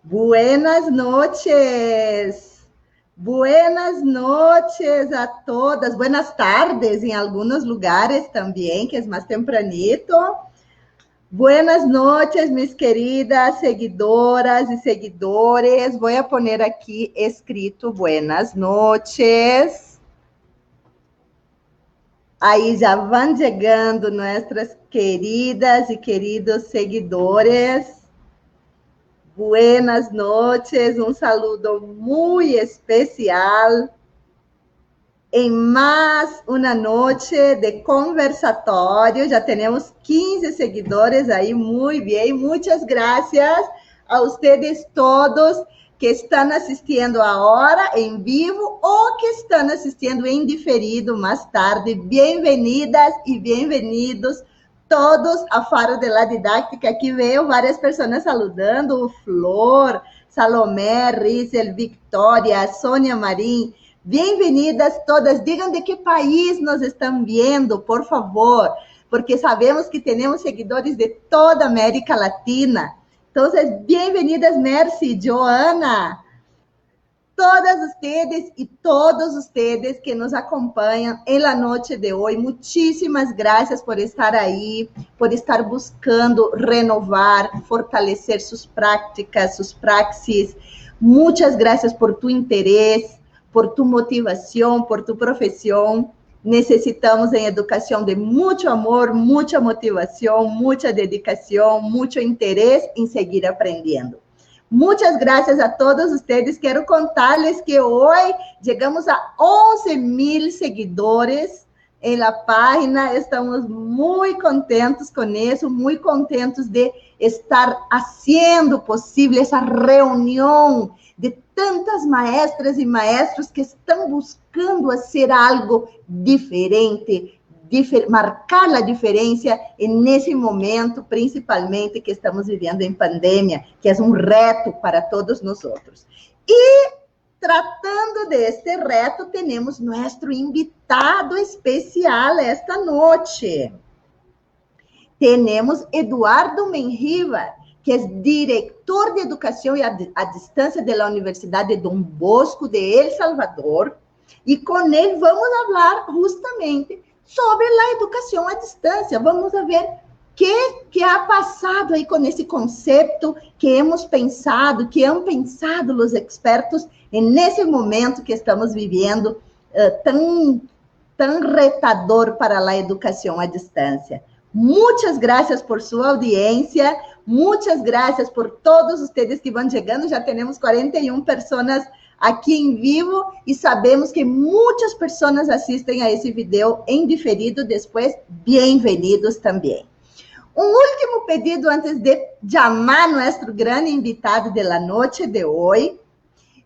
Buenas noches. Buenas noches a todas. Buenas tardes em alguns lugares também, que é mais tempranito. Buenas noches, mis queridas seguidoras e seguidores. Vou poner aqui escrito buenas noches. Aí já vão chegando nossas queridas e queridos seguidores. Buenas noches, um saludo muito especial em mais uma noite de conversatório. Já temos 15 seguidores aí, muito bem. Muitas graças a vocês todos que estão assistindo agora em vivo ou que estão assistindo em diferido mais tarde. Bem-vindas e bem-vindos todos a Faro de la Didáctica. Aqui veio várias pessoas saludando, o Flor, Salomé, Rizel, Victoria, Sônia Marim. Bem-vindas todas. Digam de que país nos estão vendo, por favor, porque sabemos que temos seguidores de toda a América Latina. Então, bem-vindas, Mercy, Joana, todas vocês e todos vocês que nos acompanham em la noite de hoje. Muitíssimas graças por estar aí, por estar buscando renovar, fortalecer suas práticas, suas praxis. Muitas graças por tu interesse, por tu motivação, por tu profissão. Necessitamos em educação de muito amor, muita motivação, muita dedicação, muito interesse em seguir aprendendo. Muitas graças a todos vocês. Quero contar-lhes que hoje chegamos a 11.000 seguidores em la página. Estamos muito contentos com isso, muito contentos de estar fazendo possível essa reunião de tantas maestras e maestros que estão buscando fazer algo diferente, marcar a diferença nesse momento, principalmente que estamos vivendo em pandemia, que é um reto para todos nós outros. E tratando deste reto, temos nosso invitado especial esta noite. Temos Eduardo Menriva, que é diretor de Educação à Distância da Universidade Dom Bosco de El Salvador, e com ele vamos falar justamente sobre a educação à distância. Vamos ver o que ha passado aí com esse conceito que hemos pensado, que han pensado os expertos nesse momento que estamos vivendo tão retador para a educação à distância. Muitas graças por sua audiência, muitas graças por todos vocês que vão chegando. Já temos 41 pessoas aqui em vivo e sabemos que muitas pessoas assistem a esse vídeo em diferido depois. Bem-vindos também. Um último pedido antes de chamar nosso grande invitado da noite de hoje.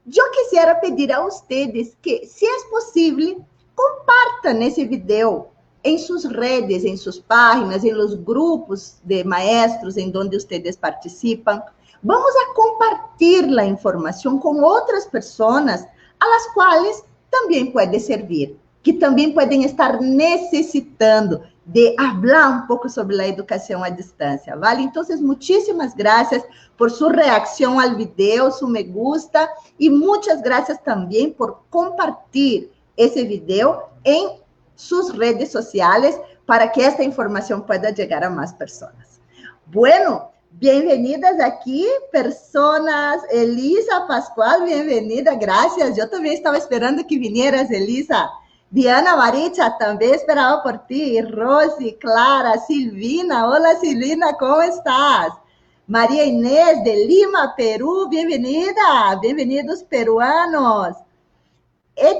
Eu quisiera pedir a vocês que, se é possível, compartam esse vídeo em suas redes, em suas páginas, em los grupos de maestros em onde vocês participam. Vamos a compartilhar a informação com outras pessoas a las quais também pode servir, que também podem estar necessitando de falar um pouco sobre a educação à distância, vale? Então, muitíssimas graças por sua reação ao vídeo, seu me gusta, e muitas graças também por compartilhar esse vídeo em suas redes sociais para que esta informação pueda chegar a mais pessoas. Bueno, bem-vindas aqui, personas. Elisa Pascual, bem-vinda, graças. Eu também estava esperando que vinieras, Elisa. Diana Maricha, também esperava por ti. Rosy, Clara, Silvina. Olá, Silvina, como estás? Maria Inês, de Lima, Peru, bem-vinda. Bem-vindos, peruanos. É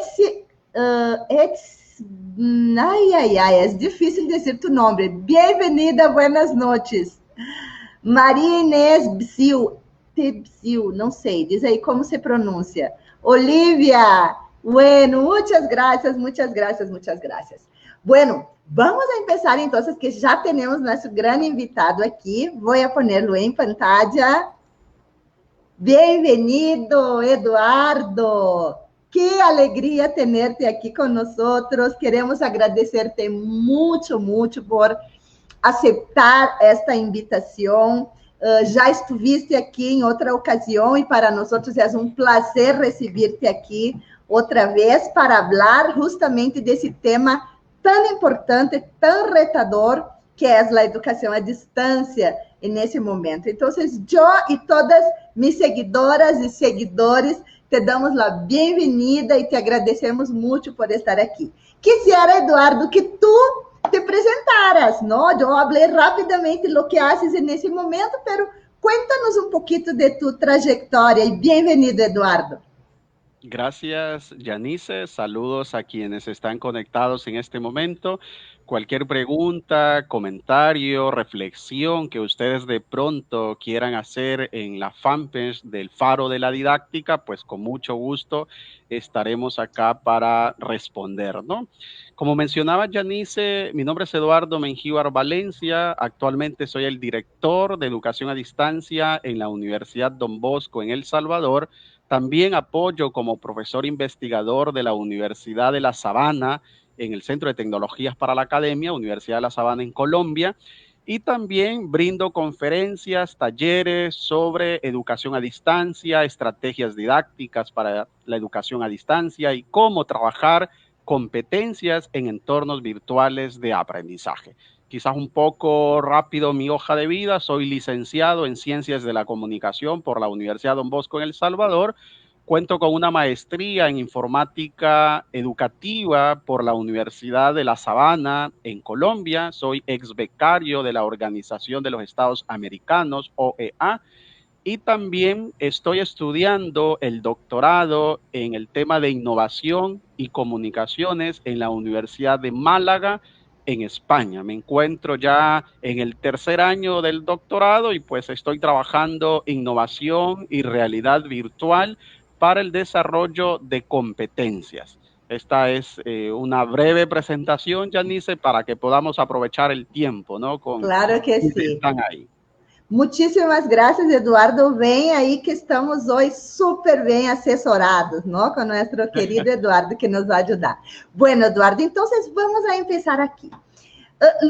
difícil dizer tu nome. Bem-vinda, buenas noches. Maria Inês Bsil, não sei, diz aí como se pronuncia. Olivia, bueno, muitas graças, muitas graças, muitas graças. Bueno, vamos a empezar entonces, que já temos nosso grande invitado aqui. Vou ponerlo em pantalla. Bem-vindo, Eduardo. Que alegria tenerte aqui conosco. Queremos agradecer-te muito, muito por aceitar esta invitação. já estuviste aqui em outra ocasião e para nós é um prazer receber-te aqui outra vez para falar justamente desse tema tão importante, tão retador, que é a educação à distância nesse momento. Então, eu e todas mis seguidoras e seguidores te damos a bem-vinda e te agradecemos muito por estar aqui. Quisiera, Eduardo, que tu te presentaras, ¿no? Yo hablé rápidamente lo que haces en ese momento, pero cuéntanos un poquito de tu trayectoria y bienvenido, Eduardo. Gracias, Yanice. Saludos a quienes están conectados en este momento. Cualquier pregunta, comentario, reflexión que ustedes de pronto quieran hacer en la fanpage del Faro de la Didáctica, pues con mucho gusto estaremos acá para responder, ¿no? Como mencionaba Yanice, mi nombre es Eduardo Mengíbar Valencia. Actualmente soy el director de Educación a Distancia en la Universidad Don Bosco en El Salvador. También apoyo como profesor investigador de la Universidad de La Sabana en el Centro de Tecnologías para la Academia, Universidad de La Sabana en Colombia, y también brindo conferencias, talleres sobre educación a distancia, estrategias didácticas para la educación a distancia y cómo trabajar competencias en entornos virtuales de aprendizaje. Quizás un poco rápido mi hoja de vida, soy licenciado en Ciencias de la Comunicación por la Universidad Don Bosco en El Salvador, cuento con una maestría en Informática Educativa por la Universidad de La Sabana en Colombia, soy ex becario de la Organización de los Estados Americanos, OEA, y también estoy estudiando el doctorado en el tema de innovación y comunicaciones en la Universidad de Málaga, en España. Me encuentro ya en el tercer año del doctorado y pues estoy trabajando innovación y realidad virtual para el desarrollo de competencias. Esta es una breve presentación, Janice, para que podamos aprovechar el tiempo, ¿no? Con Claro que quienes sí. están ahí. Muchísimas gracias, Eduardo. Ven aí que estamos hoje super bem assessorados, ¿no? Com nosso querido Eduardo, que nos vai ajudar. Bueno, Eduardo, então vamos a empezar aqui.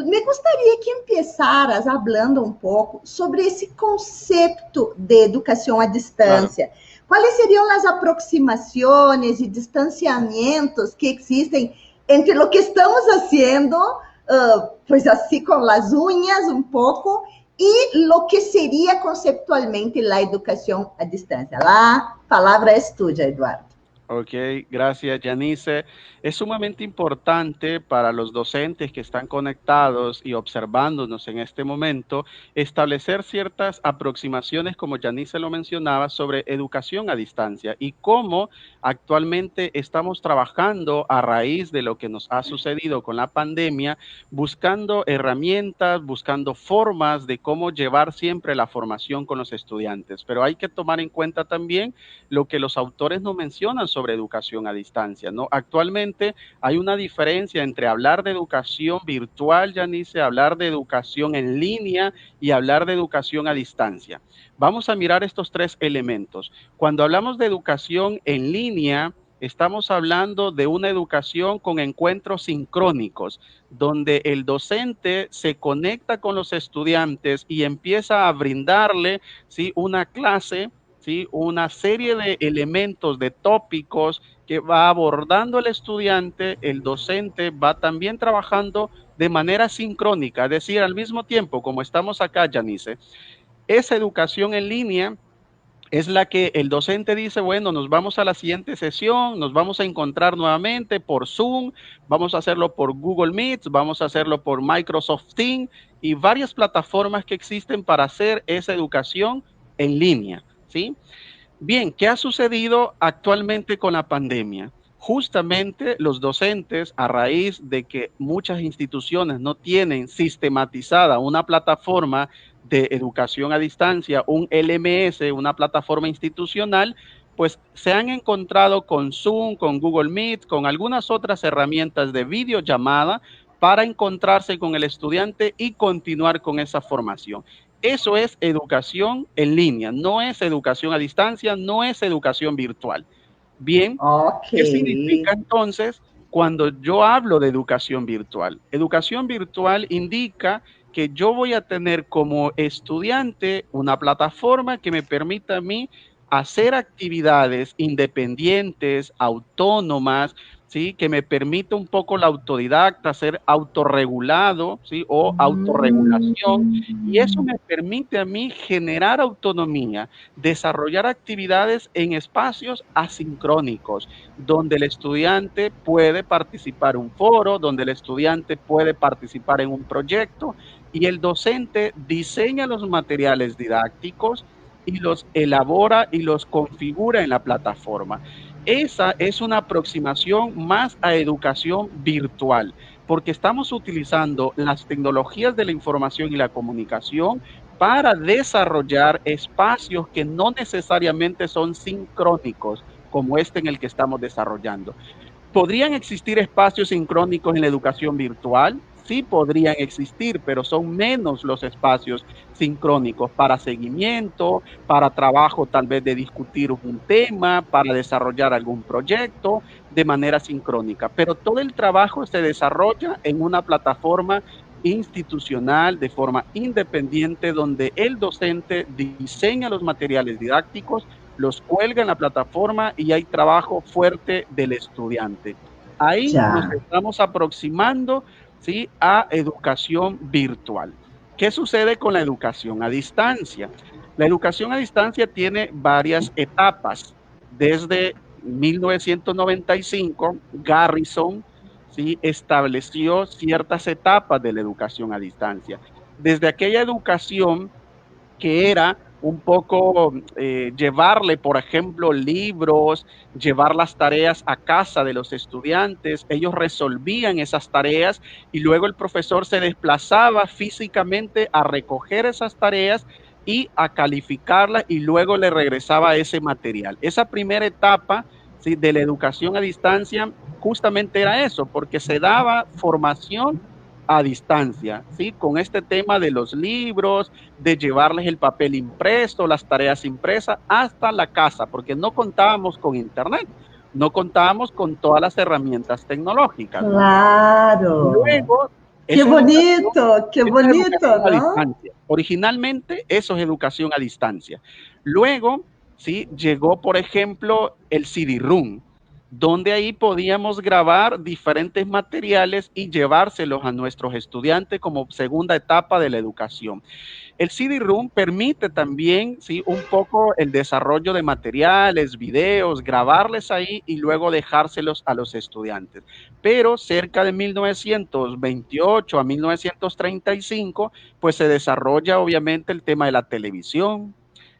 Me gostaria que começaras falando um pouco sobre esse conceito de educação à distância. Claro. Quais seriam as aproximações e distanciamentos que existem entre o que estamos fazendo, pois assim com as unhas um pouco, e lo que seria conceptualmente a educação à distância? A palavra é tuya, Eduardo. Ok, gracias, Janice. Es sumamente importante para los docentes que están conectados y observándonos en este momento establecer ciertas aproximaciones, como Janice lo mencionaba, sobre educación a distancia y cómo actualmente estamos trabajando a raíz de lo que nos ha sucedido con la pandemia, buscando herramientas, buscando formas de cómo llevar siempre la formación con los estudiantes. Pero hay que tomar en cuenta también lo que los autores nos mencionan sobre educación a distancia, ¿no? Actualmente hay una diferencia entre hablar de educación virtual, Janice, hablar de educación en línea y hablar de educación a distancia. Vamos a mirar estos tres elementos. Cuando hablamos de educación en línea, estamos hablando de una educación con encuentros sincrónicos, donde el docente se conecta con los estudiantes y empieza a brindarle, ¿sí?, una clase, ¿sí?, una serie de elementos, de tópicos que va abordando el estudiante. El docente va también trabajando de manera sincrónica, es decir, al mismo tiempo, como estamos acá, Janice. Esa educación en línea es la que el docente dice, bueno, nos vamos a la siguiente sesión, nos vamos a encontrar nuevamente por Zoom, vamos a hacerlo por Google Meet, vamos a hacerlo por Microsoft Teams y varias plataformas que existen para hacer esa educación en línea, ¿sí? Bien, ¿qué ha sucedido actualmente con la pandemia? Justamente los docentes, a raíz de que muchas instituciones no tienen sistematizada una plataforma de educación a distancia, un LMS, una plataforma institucional, pues se han encontrado con Zoom, con Google Meet, con algunas otras herramientas de videollamada para encontrarse con el estudiante y continuar con esa formación. Eso es educación en línea, no es educación a distancia, no es educación virtual. Bien, ¿qué significa entonces cuando yo hablo de educación virtual? Educación virtual indica que yo voy a tener como estudiante una plataforma que me permita a mí hacer actividades independientes, autónomas, ¿sí? Que me permita un poco la autodidacta, ser autorregulado, ¿sí? O autorregulación. Y eso me permite a mí generar autonomía, desarrollar actividades en espacios asincrónicos, donde el estudiante puede participar en un foro, donde el estudiante puede participar en un proyecto y el docente diseña los materiales didácticos y los elabora y los configura en la plataforma. Esa es una aproximación más a educación virtual, porque estamos utilizando las tecnologías de la información y la comunicación para desarrollar espacios que no necesariamente son sincrónicos, como este en el que estamos desarrollando. ¿Podrían existir espacios sincrónicos en la educación virtual? Sí, podrían existir, pero son menos los espacios sincrónicos para seguimiento, para trabajo tal vez de discutir un tema, para desarrollar algún proyecto de manera sincrónica. Pero todo el trabajo se desarrolla en una plataforma institucional de forma independiente donde el docente diseña los materiales didácticos, los cuelga en la plataforma y hay trabajo fuerte del estudiante. Ahí nos Ya. estamos aproximando, ¿sí? A educación virtual. ¿Qué sucede con la educación a distancia? La educación a distancia tiene varias etapas. Desde 1995, Garrison, ¿sí? Estableció ciertas etapas de la educación a distancia. Desde aquella educación que era un poco llevarle, por ejemplo, libros, llevar las tareas a casa de los estudiantes, ellos resolvían esas tareas y luego el profesor se desplazaba físicamente a recoger esas tareas y a calificarlas y luego le regresaba ese material. Esa primera etapa, ¿sí? De la educación a distancia justamente era eso, porque se daba formación a distancia, ¿sí? Con este tema de los libros, de llevarles el papel impreso, las tareas impresas hasta la casa, porque no contábamos con internet, no contábamos con todas las herramientas tecnológicas, ¿no? Claro. Luego, eso es educación, Qué eso es bonito, educación a ¿no? distancia. Originalmente, eso es educación a distancia. Luego, sí, llegó, por ejemplo, el CD-ROOM, donde ahí podíamos grabar diferentes materiales y llevárselos a nuestros estudiantes como segunda etapa de la educación. El CD-ROOM permite también, ¿sí? Un poco el desarrollo de materiales, videos, grabarles ahí y luego dejárselos a los estudiantes. Pero cerca de 1928 a 1935, pues se desarrolla obviamente el tema de la televisión,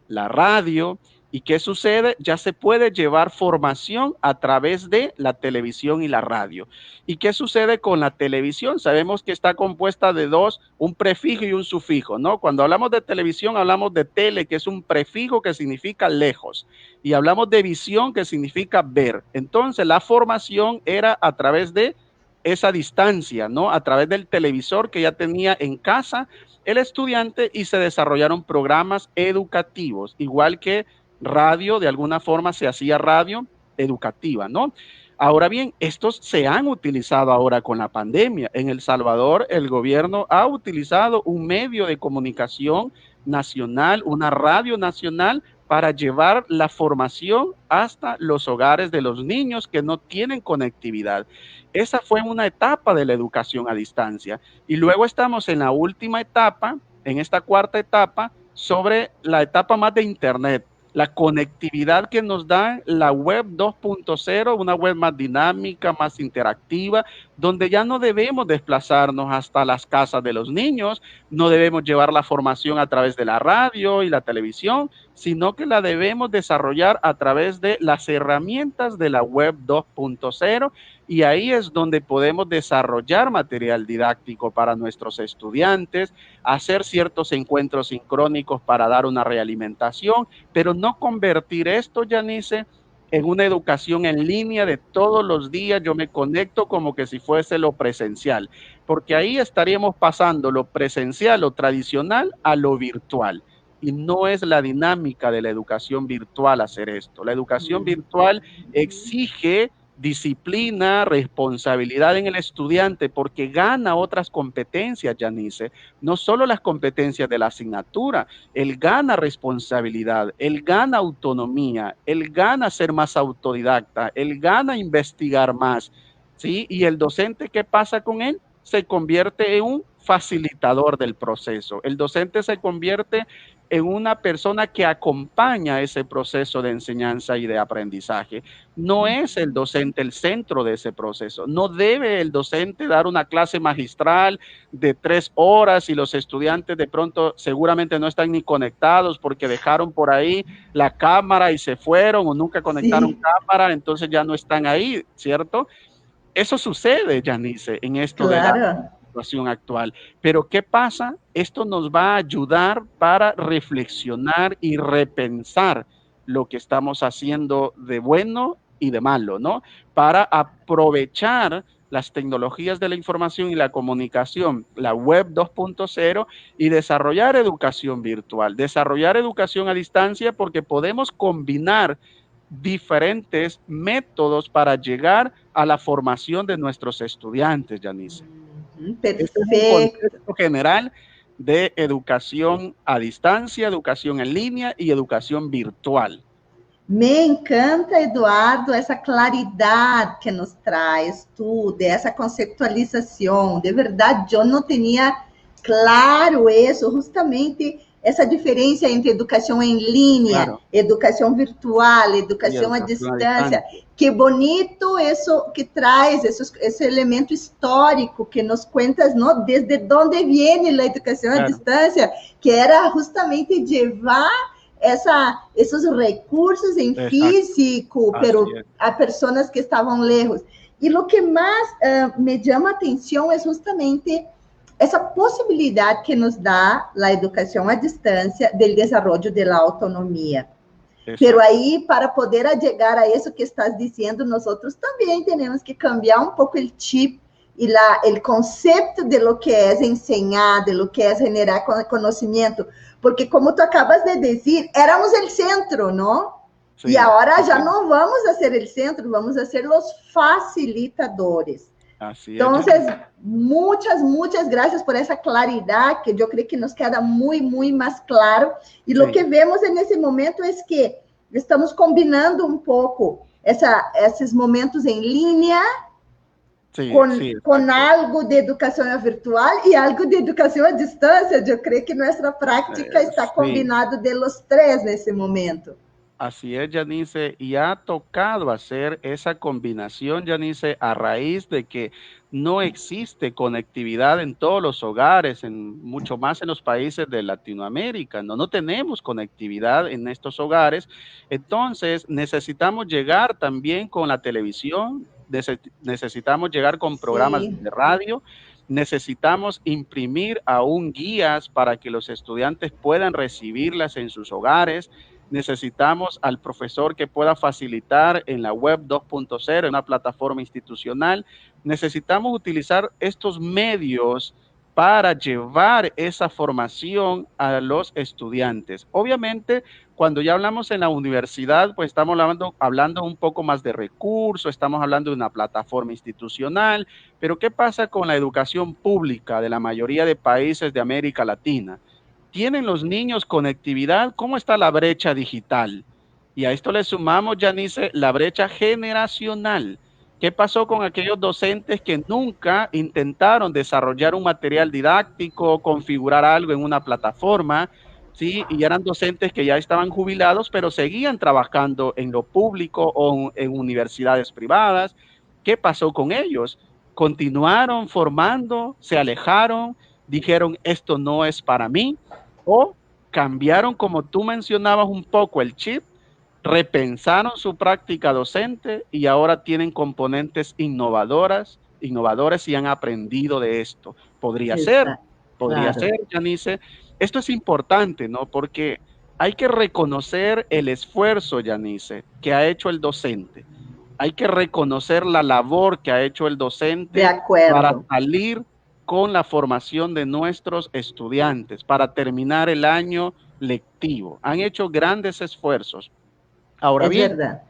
la radio. ¿Y qué sucede? Ya se puede llevar formación a través de la televisión y la radio. ¿Y qué sucede con la televisión? Sabemos que está compuesta de dos, un prefijo y un sufijo, ¿no? Cuando hablamos de televisión hablamos de tele, que es un prefijo que significa lejos, y hablamos de visión, que significa ver. Entonces la formación era a través de esa distancia, ¿no? A través del televisor que ya tenía en casa el estudiante y se desarrollaron programas educativos, igual que radio, de alguna forma se hacía radio educativa, ¿no? Ahora bien, estos se han utilizado ahora con la pandemia. En El Salvador, el gobierno ha utilizado un medio de comunicación nacional, una radio nacional, para llevar la formación hasta los hogares de los niños que no tienen conectividad. Esa fue una etapa de la educación a distancia. Y luego estamos en la última etapa, en esta cuarta etapa, sobre la etapa más de Internet, la conectividad que nos da la web 2.0, una web más dinámica, más interactiva, donde ya no debemos desplazarnos hasta las casas de los niños, no debemos llevar la formación a través de la radio y la televisión, sino que la debemos desarrollar a través de las herramientas de la web 2.0 y ahí es donde podemos desarrollar material didáctico para nuestros estudiantes, hacer ciertos encuentros sincrónicos para dar una realimentación, pero no convertir esto, Yanice, en una educación en línea de todos los días. Yo me conecto como que si fuese lo presencial, porque ahí estaríamos pasando lo presencial o tradicional a lo virtual. Y no es la dinámica de la educación virtual hacer esto. La educación virtual exige disciplina, responsabilidad en el estudiante, porque gana otras competencias, Yanice, no solo las competencias de la asignatura, él gana responsabilidad, él gana autonomía, él gana ser más autodidacta, él gana investigar más, ¿sí? Y el docente, ¿qué pasa con él? Se convierte en un facilitador del proceso. El docente se convierte en una persona que acompaña ese proceso de enseñanza y de aprendizaje. No es el docente el centro de ese proceso. No debe el docente dar una clase magistral de 3 horas y los estudiantes de pronto seguramente no están ni conectados porque dejaron por ahí la cámara y se fueron o nunca conectaron Sí, cámara, entonces ya no están ahí, ¿cierto? Eso sucede, Janice, en esto de la claro. situación actual. Pero ¿qué pasa? Esto nos va a ayudar para reflexionar y repensar lo que estamos haciendo de bueno y de malo, ¿no? Para aprovechar las tecnologías de la información y la comunicación, la web 2.0 y desarrollar educación virtual, desarrollar educación a distancia porque podemos combinar diferentes métodos para llegar a la formación de nuestros estudiantes, Janice. Este es un Perfecto. contexto general de educación a distancia, educación en línea y educación virtual. Me encanta, Eduardo, essa claridade que nos traz tudo, essa conceitualização. De verdade, eu não tinha claro isso, justamente essa diferença entre educação em linha, Claro, educação virtual, y educação à educación a distância. distancia. Que bonito isso que traz, esse elemento histórico que nos contas, não, desde onde vem a educação à Claro, distância, que era justamente levar esses recursos em exacto. físico, Así pero es. a pessoas que estavam lejos. E o que mais me chama a atenção é justamente essa possibilidade que nos dá a educação à distância do desenvolvimento da autonomia. Pero Exacto. aí, para poder chegar a isso que estás dizendo, nós outros também temos que cambiar um pouco o chip e o conceito de lo que é ensinar, de lo que é generar conhecimento, porque como tu acabas de dizer, éramos o centro, não? E Sí, agora já así es. não vamos a ser o centro, vamos a ser os facilitadores. Así es, Então, Janice. muitas graças por essa claridade, que eu creio que nos queda muito mais claro. E o que Sí, vemos nesse momento é que estamos combinando um pouco esses momentos em linha sí, sí, com exacto. algo de educação virtual e algo de educação à distância. Eu creio que nossa prática está Sí. combinado de los três nesse momento. Así es, Yanice, y ha tocado hacer esa combinación, Yanice, a raíz de que no existe conectividad en todos los hogares, en mucho más en los países de Latinoamérica, no tenemos conectividad en estos hogares, entonces necesitamos llegar también con la televisión, necesitamos llegar con programas Sim, de radio, necesitamos imprimir aún guías para que los estudiantes puedan recibirlas en sus hogares. Necesitamos al profesor que pueda facilitar en la web 2.0, en una plataforma institucional. Necesitamos utilizar estos medios para llevar esa formación a los estudiantes. Obviamente, cuando ya hablamos en la universidad, pues estamos hablando un poco más de recursos, estamos hablando de una plataforma institucional, pero ¿qué pasa con la educación pública de la mayoría de países de América Latina? ¿Tienen los niños conectividad? ¿Cómo está la brecha digital? Y a esto le sumamos, Janice, la brecha generacional. ¿Qué pasó con aquellos docentes que nunca intentaron desarrollar un material didáctico, configurar algo en una plataforma? ¿Sí? Y eran docentes que ya estaban jubilados, pero seguían trabajando en lo público o en universidades privadas. ¿Qué pasó con ellos? ¿Continuaron formando? ¿Se alejaron? ¿Dijeron, esto no es para mí? ¿O cambiaron, como tú mencionabas un poco, el chip, repensaron su práctica docente y ahora tienen componentes innovadores y han aprendido de esto? exato, Podría claro. ser, Janice. Esto es importante, ¿no? Porque hay que reconocer el esfuerzo, Janice, que ha hecho el docente. Hay que reconocer la labor que ha hecho el De docente para acordo. salir con la formación de nuestros estudiantes, para terminar el año lectivo. Han hecho grandes esfuerzos. Ahora É bien, verdade.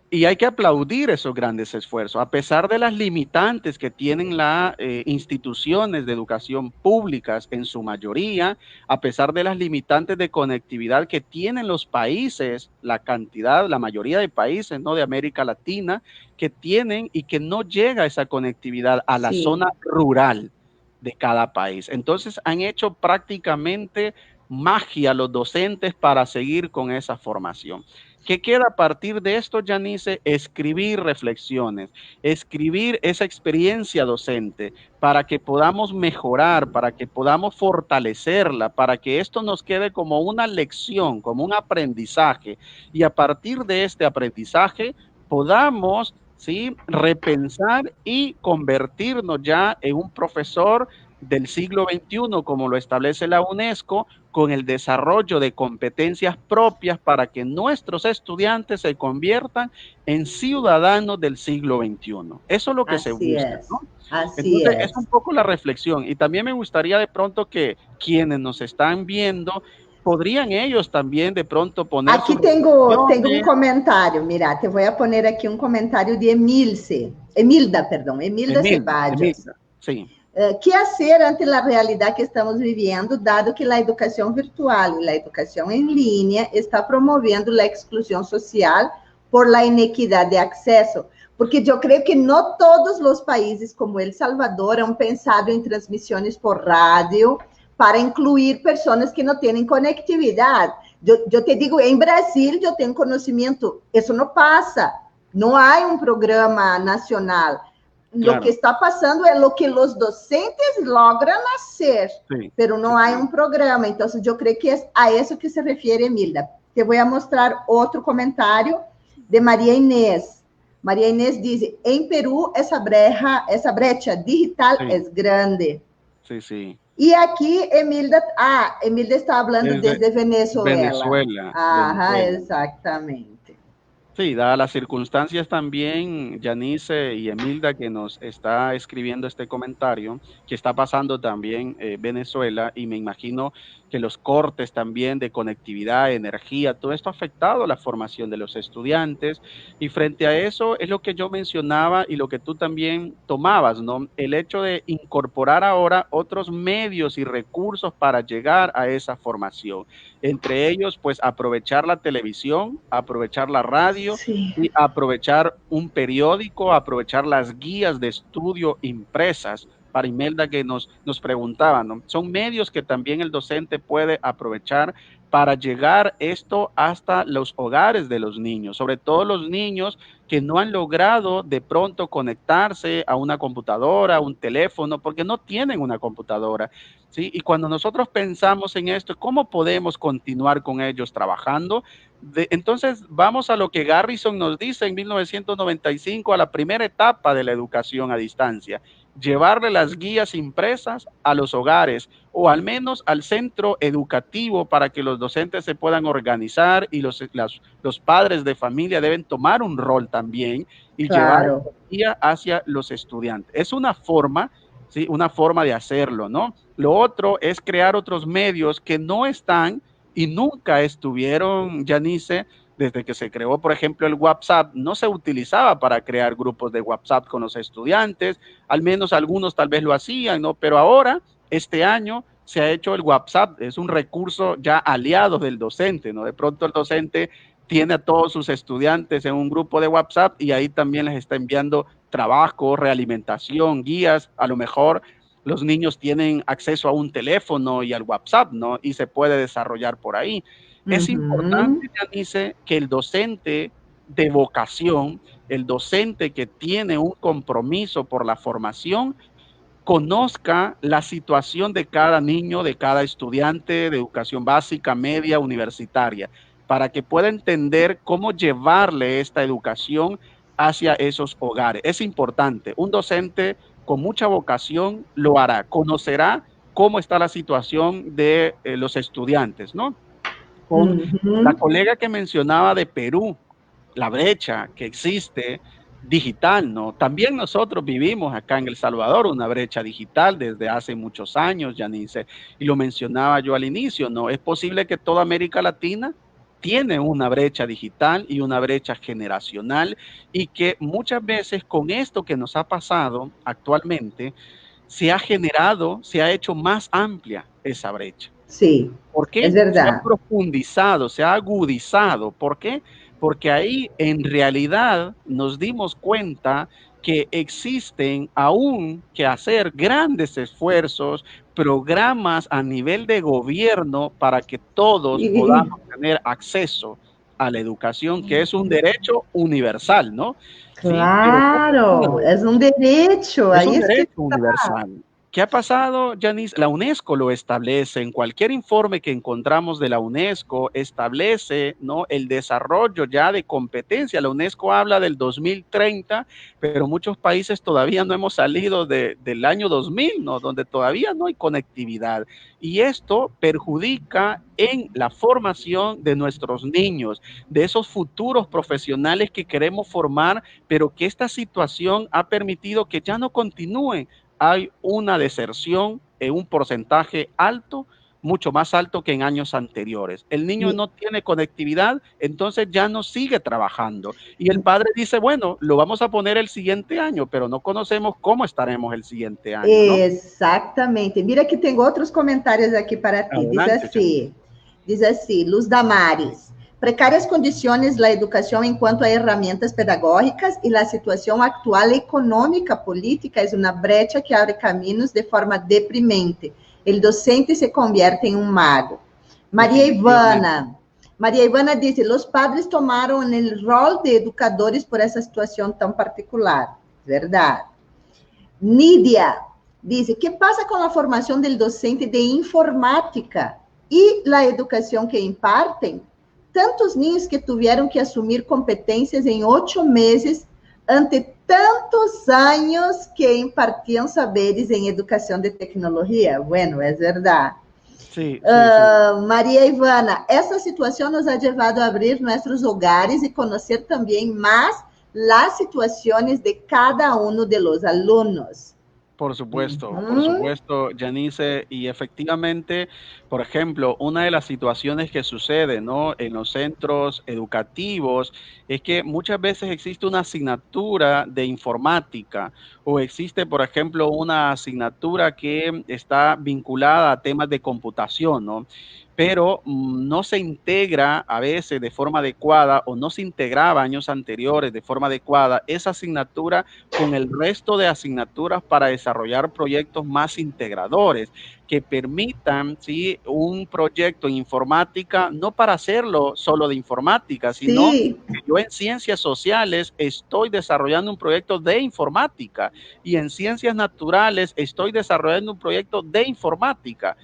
Y hay que aplaudir esos grandes esfuerzos, a pesar de las limitantes que tienen las instituciones de educación públicas en su mayoría, a pesar de las limitantes de conectividad que tienen los países, la cantidad, la mayoría de países, ¿no?, de América Latina, que tienen y que no llega esa conectividad a la Sí, zona rural de cada país. Entonces han hecho prácticamente magia los docentes para seguir con esa formación. ¿Qué queda a partir de esto, Janice? Escribir reflexiones, escribir esa experiencia docente para que podamos mejorar, para que podamos fortalecerla, para que esto nos quede como una lección, como un aprendizaje. Y a partir de este aprendizaje podamos, ¿sí?, repensar y convertirnos ya en un profesor del siglo XXI, como lo establece la UNESCO, con el desarrollo de competencias propias para que nuestros estudiantes se conviertan en ciudadanos del siglo XXI. Eso es lo que se así busca, ¿no? es, así Entonces, es un es. poco la reflexión. Y también me gustaría de pronto que quienes nos están viendo, podrían ellos también de pronto poner sus Aqui tenho um reflexiones. comentário, mira, te vou poner aqui um comentário de Emilda, perdão, Emilda Emilda, Ceballos. Emilda, sí, Que hacer ante a realidade que estamos vivendo, dado que a educação virtual e a educação em linha está promovendo a exclusão social por la inequidade de acesso? Porque eu creio que não todos os países como El Salvador han pensado em transmissões por rádio para incluir pessoas que não têm conectividade. Eu te digo, em Brasil, eu tenho conhecimento, isso não passa. Não há um programa nacional. Lo que claro, está pasando es lo que los docentes logran hacer, sí, pero no sí, hay sí. un programa. Entonces, yo creo que es a eso que se refiere Milda. Te voy a mostrar otro comentario de María Inés. María Inés dice, en Perú esa brecha digital Sí, es grande. sí, sí. Y aquí Emilda está hablando Desde desde Venezuela. Venezuela, Ajá, Venezuela. exactamente. Sí, dadas las circunstancias también, Yanice y Emilda, que nos está escribiendo este comentario, que está pasando también Venezuela, y me imagino que los cortes también de conectividad, energía, todo esto ha afectado la formación de los estudiantes, y frente a eso es lo que yo mencionaba y lo que tú también tomabas, ¿no? El hecho de incorporar ahora otros medios y recursos para llegar a esa formación. Entre ellos, pues aprovechar la televisión, aprovechar la radio Sí. y aprovechar un periódico, aprovechar las guías de estudio impresas. Para Imelda que nos preguntaba, ¿no? Son medios que también el docente puede aprovechar para llegar esto hasta los hogares de los niños, sobre todo los niños que no han logrado de pronto conectarse a una computadora, a un teléfono, porque no tienen una computadora. ¿Sí? Y cuando nosotros pensamos en esto, ¿cómo podemos continuar con ellos trabajando? Entonces, vamos a lo que Garrison nos dice en 1995, a la primera etapa de la educación a distancia, llevarle las guías impresas a los hogares o al menos al centro educativo para que los docentes se puedan organizar y los padres de familia deben tomar un rol también y llevar Claro. guía hacia los estudiantes. Es una forma, ¿sí?, una forma de hacerlo, ¿no? Lo otro es crear otros medios que no están y nunca estuvieron, Janice, desde que se creó, por ejemplo, el WhatsApp, no se utilizaba para crear grupos de WhatsApp con los estudiantes, al menos algunos tal vez lo hacían, ¿no? Pero ahora, este año, se ha hecho el WhatsApp, es un recurso ya aliado del docente, ¿no? De pronto el docente tiene a todos sus estudiantes en un grupo de WhatsApp y ahí también les está enviando trabajo, realimentación, guías, a lo mejor los niños tienen acceso a un teléfono y al WhatsApp, ¿no? Y se puede desarrollar por ahí. Es Uhum. importante, Janice, que el docente de vocación, el docente que tiene un compromiso por la formación, conozca la situación de cada niño, de cada estudiante de educación básica, media, universitaria, para que pueda entender cómo llevarle esta educación hacia esos hogares. Es importante. Un docente con mucha vocación lo hará, conocerá cómo está la situación de los estudiantes, ¿no? Con la Uhum. colega que mencionaba de Perú, la brecha que existe digital, ¿no? También nosotros vivimos acá en El Salvador una brecha digital desde hace muchos años, Yanice, y lo mencionaba yo al inicio, ¿no? Es posible que toda América Latina tiene una brecha digital y una brecha generacional, y que muchas veces con esto que nos ha pasado actualmente, se ha generado, se ha hecho más amplia esa brecha. Sí, ¿Por es qué? Se ha verdad. profundizado, se ha agudizado. ¿Por qué? Porque ahí en realidad nos dimos cuenta que existen aún que hacer grandes esfuerzos, programas a nivel de gobierno para que todos Sí, podamos tener acceso a la educación, que es un derecho universal, ¿no? Sí, pero ¿qué ha claro, pasado? es un derecho, Es ahí un es que derecho universal. ¿Qué ha pasado, Janice? La UNESCO lo establece. En cualquier informe que encontramos de la UNESCO, establece, ¿no?, el desarrollo ya de competencia. La UNESCO habla del 2030, pero muchos países todavía no hemos salido del año 2000, ¿no?, donde todavía no hay conectividad. Y esto perjudica en la formación de nuestros niños, de esos futuros profesionales que queremos formar, pero que esta situación ha permitido que ya no continúen. Hay una deserción en un porcentaje alto, mucho más alto que en años anteriores. El niño y- no tiene conectividad, entonces ya no sigue trabajando. Y el padre dice, bueno, lo vamos a poner el siguiente año, pero no conocemos cómo estaremos el siguiente año, ¿no? exatamente. Mira que tem outros comentários aqui para ti. Adelante, Janice. Diz assim, Luz Damares. Precárias condições da educação enquanto a ferramentas pedagógicas e a situação atual econômica política é uma brecha que abre caminhos de forma deprimente. O docente se convierte em um mago. Maria Definitivamente. Ivana. Maria Ivana diz: os padres tomaram o rol de educadores por essa situação tão particular. Verdade. Nidia dice, ¿qué pasa con la formación del docente de informática y la educación que imparten? Tantos niños que tuvieron que asumir competencias en 8 meses ante tantos años que impartían saberes en educación de tecnología. Bueno, es verdad. Sí, sí, sí. María Ivana, esta situación nos ha llevado a abrir nuestros hogares y conocer también más las situaciones de cada uno de los alumnos. Por Uhum. supuesto, Janice, y efectivamente, por ejemplo, una de las situaciones que sucede, ¿no?, en los centros educativos es que muchas veces existe una asignatura de informática o existe, por ejemplo, una asignatura que está vinculada a temas de computación, ¿no? Pero no se integra a veces de forma adecuada o no se integraba años anteriores de forma adecuada esa asignatura con el resto de asignaturas para desarrollar proyectos más integradores que permitan, ¿sí?, un proyecto en informática, no para hacerlo solo de informática, sino Sim, que yo en ciencias sociales estoy desarrollando un proyecto de informática y en ciencias naturales estoy desarrollando un proyecto de informática.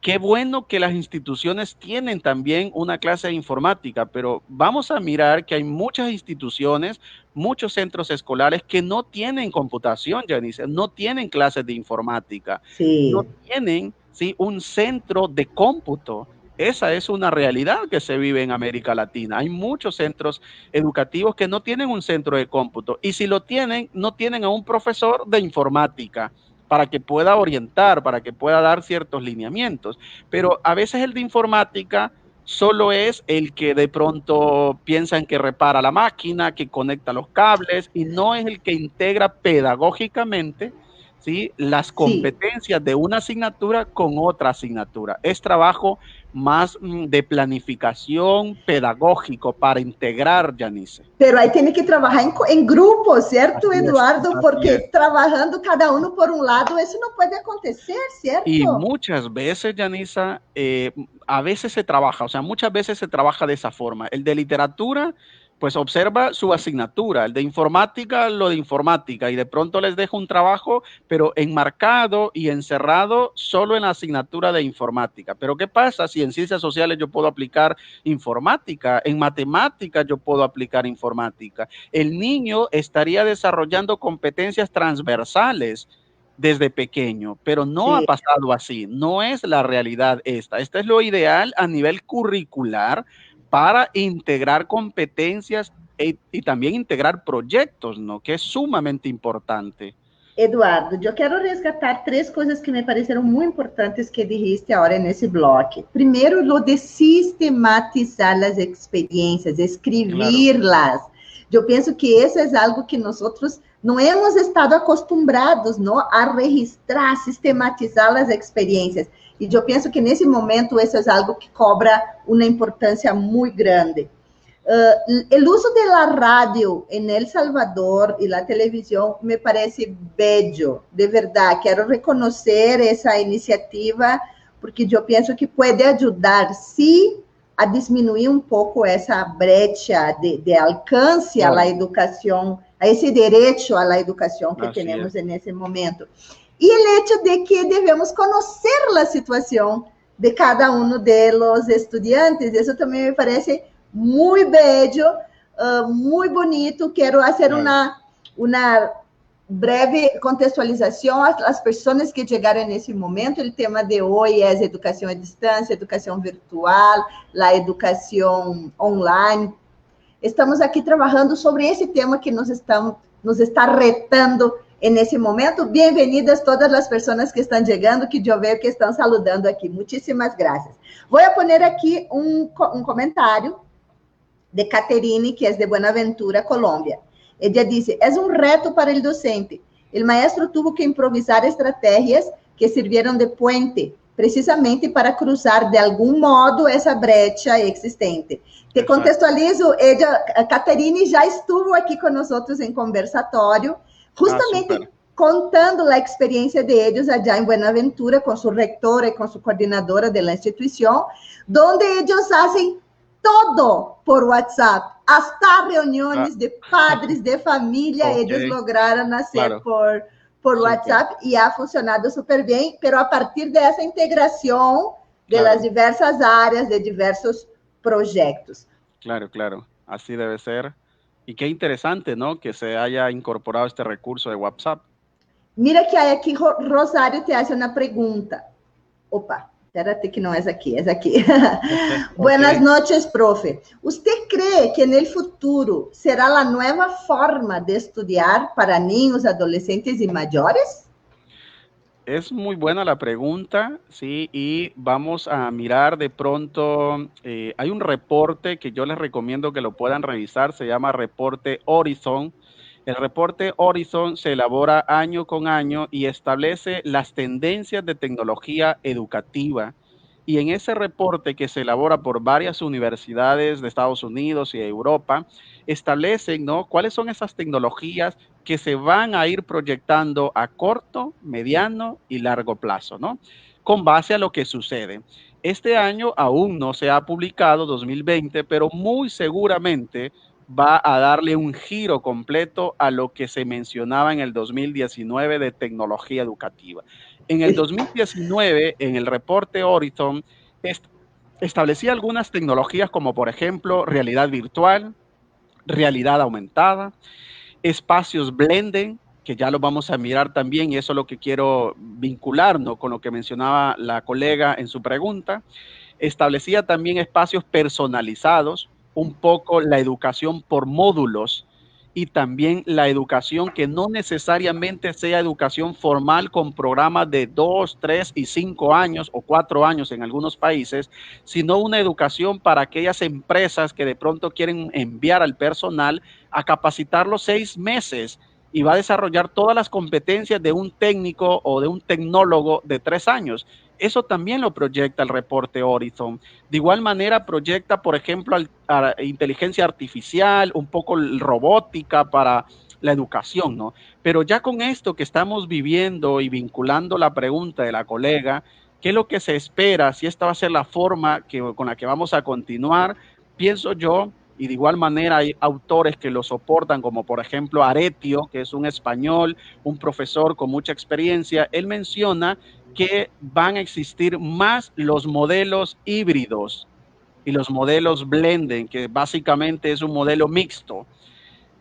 Qué bueno que las instituciones tienen también una clase de informática, pero vamos a mirar que hay muchas instituciones, muchos centros escolares que no tienen computación, Janice, no tienen clases de informática, no sim. tienen, ¿sí?, un centro de cómputo. Esa es una realidad que se vive en América Latina. Hay muchos centros educativos que no tienen un centro de cómputo y si lo tienen, no tienen a un profesor de informática para que pueda orientar, para que pueda dar ciertos lineamientos. Pero a veces el de informática solo es el que de pronto piensa en que repara la máquina, que conecta los cables y no es el que integra pedagógicamente, ¿sí?, las Sim. competencias de una asignatura con otra asignatura. Es trabajo más de planificación pedagógico para integrar, Janice. Pero aí tem que trabalhar em grupo, certo, Así es, Eduardo? así es. Porque trabalhando cada um por um lado, isso não pode acontecer, Y certo? muchas veces, Yanisa, a veces se trabaja, o sea, muchas veces se trabaja de esa forma. El de literatura, pues observa su asignatura, el de informática, lo de informática, y de pronto les dejo un trabajo, pero enmarcado y encerrado solo en la asignatura de informática. Pero ¿qué pasa si en ciencias sociales yo puedo aplicar informática? En matemáticas yo puedo aplicar informática. El niño estaría desarrollando competencias transversales desde pequeño, pero no ha Sim. pasado así, no es la realidad esta. Esta es lo ideal a nivel curricular para integrar competencias y también integrar proyectos, ¿no? Que es sumamente importante. Eduardo, eu quero resgatar três coisas que me pareceram muito importantes que dijiste agora nesse bloco. Primeiro, lo de sistematizar as experiências, Claro, escreverlas. Eu penso que isso é algo que nós não hemos estado acostumbrados, não, a registrar, sistematizar as experiências. E eu penso que nesse momento isso é algo que cobra uma importância muito grande. El uso de la radio en El Salvador y la televisión me parece bello, de verdad. Quiero reconocer esa iniciativa porque yo pienso que puede ayudar, sí, a disminuir un poco esa brecha de alcance a la claro, educación, a ese derecho a la educación que así es. tenemos en ese momento. Y el hecho de que debemos conocer la situación de cada uno de los estudiantes, eso también me parece muy bello, muy bonito. Quiero hacer Claro, una breve contextualização às pessoas que chegaram nesse momento. O tema de hoje é educação à distância, educação virtual, a educação online. Estamos aqui trabalhando sobre esse tema que nos está retando nesse momento. Bem-vindas todas as pessoas que estão chegando, que eu vejo que estão saludando aqui. Muitíssimas graças. Vou pôr aqui um comentário de Caterine, que é de Buenaventura, Colômbia. Ella dice, es un reto para el docente. El maestro tuvo que improvisar estrategias que sirvieron de puente, precisamente para cruzar de algún modo esa brecha existente. Te exacto. contextualizo, ella, Caterine já estuvo aqui com nós em conversatório, Ah, justamente súper. contando a experiência de eles allá em Buenaventura, com sua rectora e com sua coordenadora da instituição, donde eles fazem todo por WhatsApp, hasta Ah, reuniones de padres de familia, ok, ellos lograron hacer claro, por súper, WhatsApp y ha funcionado súper bien, pero a partir de esa integración de las claro, diversas áreas, de diversos proyectos. claro, claro. Así debe ser. Y qué interesante, ¿no? Que se haya incorporado este recurso de WhatsApp. Mira que aí aqui Rosário te hace uma pergunta. Opa, espérate que não é aqui, é aqui. Ok. Buenas noches, profe. ¿Usted cree que en el futuro será la nueva forma de estudiar para niños, adolescentes y mayores? Es muy buena la pregunta, sí, y vamos a mirar de pronto, hay un reporte que yo les recomiendo que lo puedan revisar, se llama Reporte Horizon. El reporte Horizon se elabora año con año y establece las tendencias de tecnología educativa. Y en ese reporte que se elabora por varias universidades de Estados Unidos y de Europa, establecen, ¿no?, cuáles son esas tecnologías que se van a ir proyectando a corto, mediano y largo plazo, ¿no? Con base a lo que sucede. Este año aún no se ha publicado, 2020, pero muy seguramente va a darle un giro completo a lo que se mencionaba en el 2019 de tecnología educativa. En el 2019, en el reporte Horizon, establecía algunas tecnologías como, por ejemplo, realidad virtual, realidad aumentada, espacios blenden, que ya lo vamos a mirar también, y eso es lo que quiero vincular, ¿no?, con lo que mencionaba la colega en su pregunta. Establecía también espacios personalizados, un poco la educación por módulos y también la educación que no necesariamente sea educación formal con programas de 2, 3 y 5 años o 4 años en algunos países, sino una educación para aquellas empresas que de pronto quieren enviar al personal a capacitarlos 6 meses y va a desarrollar todas las competencias de un técnico o de un tecnólogo de 3 años. Eso también lo proyecta el reporte Horizon. De igual manera proyecta, por ejemplo, a inteligencia artificial, un poco robótica para la educación, ¿no? Pero ya con esto que estamos viviendo y vinculando la pregunta de la colega, ¿qué es lo que se espera? Si esta va a ser la forma con la que vamos a continuar, pienso yo, y de igual manera hay autores que lo soportan, como por ejemplo Aretio, que es un español, un profesor con mucha experiencia. Él menciona que van a existir más los modelos híbridos y los modelos blended, que básicamente es un modelo mixto.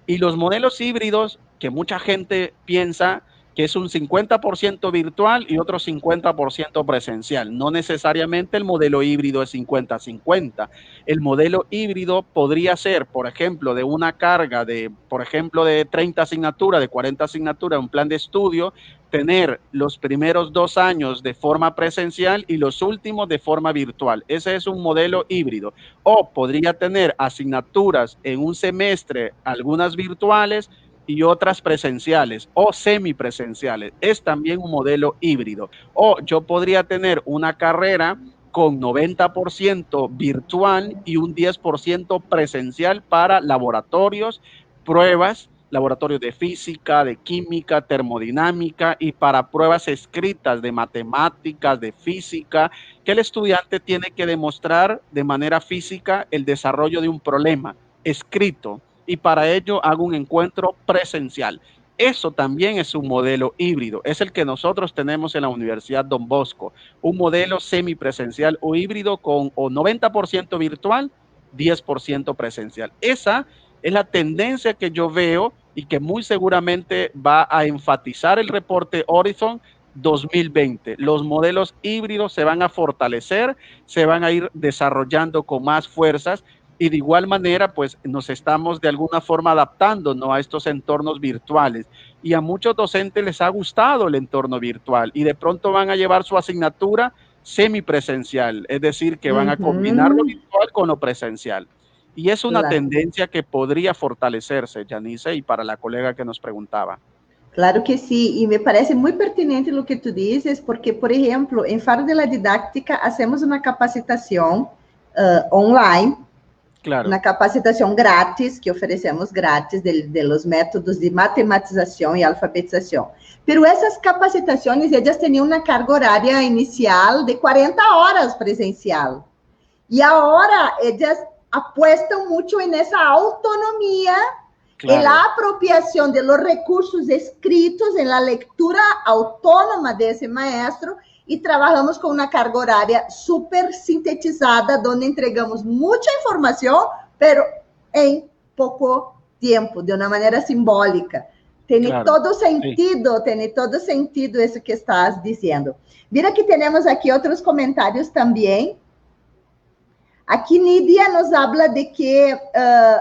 Y los modelos híbridos, que mucha gente piensa que es un 50% virtual y otro 50% presencial. No necesariamente el modelo híbrido es 50-50. El modelo híbrido podría ser, por ejemplo, de una carga de, por ejemplo, de 30 asignaturas, de 40 asignaturas, un plan de estudio, tener los primeros 2 años de forma presencial y los últimos de forma virtual. Ese es un modelo híbrido. O podría tener asignaturas en un semestre, algunas virtuales y otras presenciales o semipresenciales. Es también un modelo híbrido. O yo podría tener una carrera con 90% virtual y un 10% presencial para laboratorios, pruebas, laboratorios de física, de química, termodinámica y para pruebas escritas de matemáticas, de física, que el estudiante tiene que demostrar de manera física el desarrollo de un problema escrito y para ello hago un encuentro presencial. Eso también es un modelo híbrido, es el que nosotros tenemos en la Universidad Don Bosco, un modelo semipresencial o híbrido con o 90% virtual, 10% presencial. Esa es la tendencia que yo veo y que muy seguramente va a enfatizar el reporte Horizon 2020. Los modelos híbridos se van a fortalecer, se van a ir desarrollando con más fuerzas y de igual manera, pues nos estamos de alguna forma adaptando, ¿no?, a estos entornos virtuales. Y a muchos docentes les ha gustado el entorno virtual y de pronto van a llevar su asignatura semipresencial, es decir, que van a combinar lo virtual con lo presencial. Y es una Claro. tendencia que podría fortalecerse, Janice, y para la colega que nos preguntaba. Claro que sí, y me parece muy pertinente lo que tú dices, porque, por ejemplo, en Faro de la Didáctica hacemos una capacitación online, Claro, una capacitação grátis, que oferecemos grátis, de los métodos de matematização e alfabetização. Pero essas capacitações, elas tinham uma carga horária inicial de 40 horas presencial. E agora, elas apuestam muito nessa autonomia, en la claro, apropiación de los recursos escritos, en la lectura autónoma de ese maestro, y trabajamos con una carga horaria súper sintetizada, donde entregamos mucha información, pero en poco tiempo, de una manera simbólica. claro. Sí. Tiene todo sentido eso que estás diciendo. Mira que tenemos aquí otros comentarios también. Aquí Nidia nos habla de que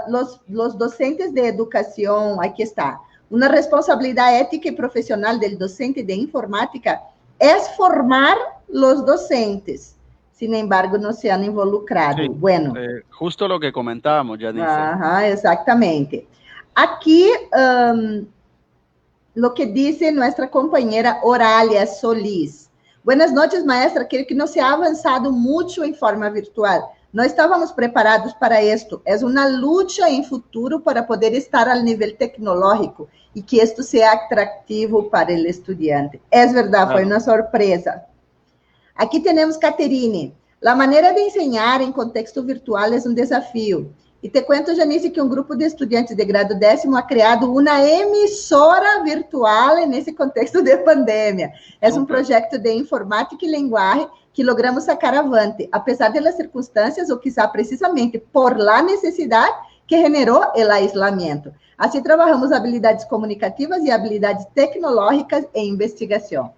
los docentes de educación, aquí está, una responsabilidad ética y profesional del docente de informática es formar los docentes. Sin embargo, no se han involucrado. Sí, Bueno, justo lo que comentábamos, Janice. ajá, exactamente. Aquí, lo que dice nuestra compañera Oralia Solís. Buenas noches, maestra. Creo que no se ha avanzado mucho en forma virtual. No estábamos preparados para esto. Es una lucha en futuro para poder estar al nivel tecnológico y que esto sea atractivo para el estudiante. Es verdad, Claro. fue una sorpresa. Aquí tenemos Caterine. La manera de enseñar en contexto virtual es un desafío. E te cuento, Janice, que um grupo de estudantes de grado 10º ha criado uma emissora virtual nesse contexto de pandemia. É um projeto de informática e linguagem que logramos sacar avante, apesar das circunstâncias, ou quizá precisamente por la necessidade que generou o aislamiento. Assim, trabalhamos habilidades comunicativas e habilidades tecnológicas e investigação.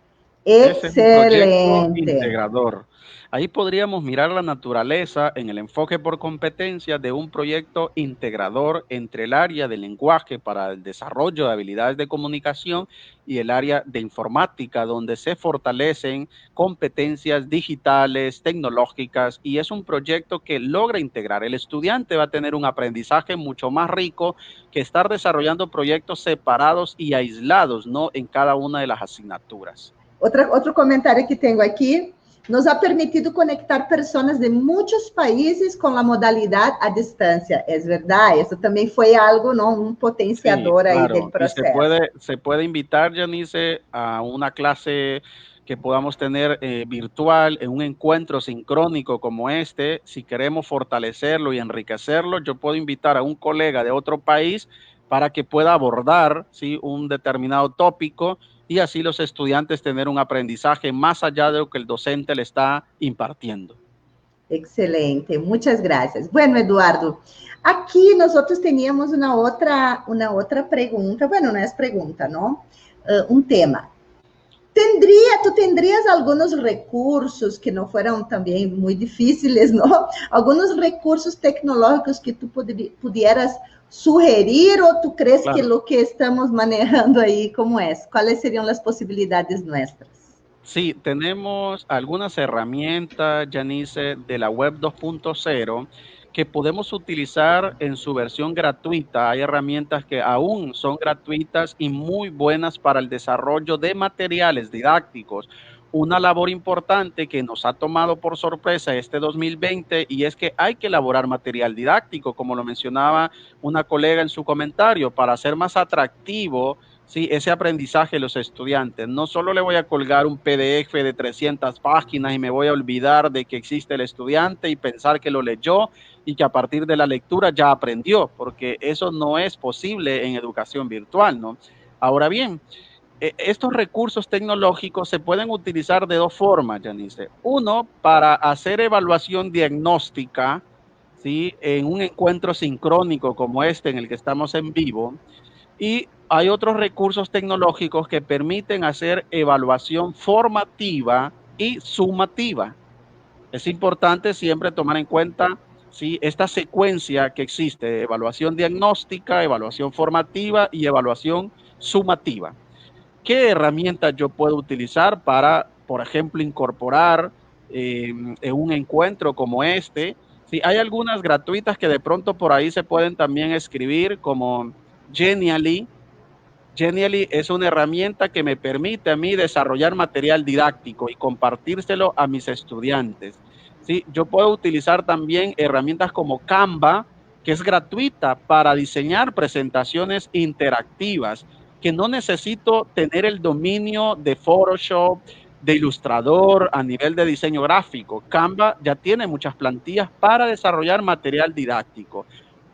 Ese es un proyecto Excelente. integrador. Ahí podríamos mirar la naturaleza en el enfoque por competencia de un proyecto integrador entre el área de lenguaje para el desarrollo de habilidades de comunicación y el área de informática, donde se fortalecen competencias digitales, tecnológicas, y es un proyecto que logra integrar. El estudiante va a tener un aprendizaje mucho más rico que estar desarrollando proyectos separados y aislados, no en cada una de las asignaturas. Outro comentário que tenho aqui, nos ha permitido conectar pessoas de muitos países com a modalidade à distância. É verdade, isso também foi algo, não, um potenciador Sí, aí claro. do processo. Se puede invitar, Janice, a una clase que podamos tener virtual, en un encuentro sincrónico como este. Si queremos fortalecerlo y enriquecerlo, yo puedo invitar a un colega de otro país para que pueda abordar, ¿sí?, un determinado tópico y así los estudiantes tener un aprendizaje más allá de lo que el docente le está impartiendo. Excelente, muchas gracias. Bueno, Eduardo, aquí nosotros teníamos una otra pregunta, bueno, no es pregunta, ¿no? Un tema. ¿Tú tendrías algunos recursos que no fueran también muy difíciles, ¿no? Algunos recursos tecnológicos que tú pudieras sugerir o tú crees que Claro. lo que estamos manejando ahí, ¿cómo es? ¿Cuáles serían las posibilidades nuestras? Sí, tenemos algunas herramientas, Janice, de la web 2.0 que podemos utilizar en su versión gratuita. Hay herramientas que aún son gratuitas y muy buenas para el desarrollo de materiales didácticos. Una labor importante que nos ha tomado por sorpresa este 2020 y es que hay que elaborar material didáctico, como lo mencionaba una colega en su comentario, para hacer más atractivo, sí, ese aprendizaje de los estudiantes. No solo le voy a colgar un PDF de 300 páginas y me voy a olvidar de que existe el estudiante y pensar que lo leyó y que a partir de la lectura ya aprendió, porque eso no es posible en educación virtual, ¿no? Ahora bien, estos recursos tecnológicos se pueden utilizar de dos formas, Janice. Uno, para hacer evaluación diagnóstica, ¿sí? En un encuentro sincrónico como este en el que estamos en vivo, y hay otros recursos tecnológicos que permiten hacer evaluación formativa y sumativa. Es importante siempre tomar en cuenta, ¿sí?, esta secuencia que existe: evaluación diagnóstica, evaluación formativa y evaluación sumativa. ¿Qué herramientas yo puedo utilizar para, por ejemplo, incorporar en un encuentro como este? Sí, hay algunas gratuitas que de pronto por ahí se pueden también escribir, como Genially. Genially es una herramienta que me permite a mí desarrollar material didáctico y compartírselo a mis estudiantes. ¿Sí? Yo puedo utilizar también herramientas como Canva, que es gratuita para diseñar presentaciones interactivas, que no necesito tener el dominio de Photoshop, de Illustrator a nivel de diseño gráfico. Canva ya tiene muchas plantillas para desarrollar material didáctico.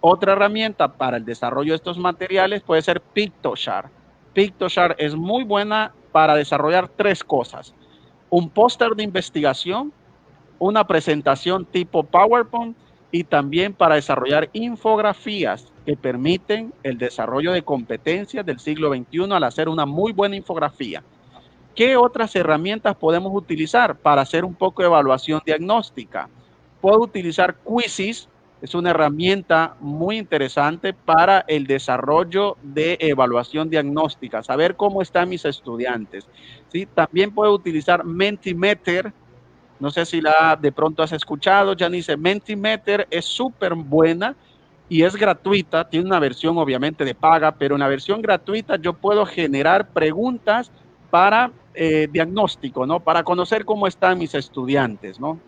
Otra herramienta para el desarrollo de estos materiales puede ser Pictoshare. Pictoshare es muy buena para desarrollar tres cosas: un póster de investigación, una presentación tipo PowerPoint y también para desarrollar infografías que permiten el desarrollo de competencias del siglo XXI al hacer una muy buena infografía. ¿Qué otras herramientas podemos utilizar para hacer un poco de evaluación diagnóstica? Puedo utilizar Quizzes, es una herramienta muy interesante para el desarrollo de evaluación diagnóstica, saber cómo están mis estudiantes. ¿Sí? También puedo utilizar Mentimeter. No sé si de pronto has escuchado, Janice. Mentimeter es súper buena y es gratuita. Tiene una versión obviamente de paga, pero en la versión gratuita yo puedo generar preguntas para diagnóstico, ¿no? Para conocer cómo están mis estudiantes, ¿no?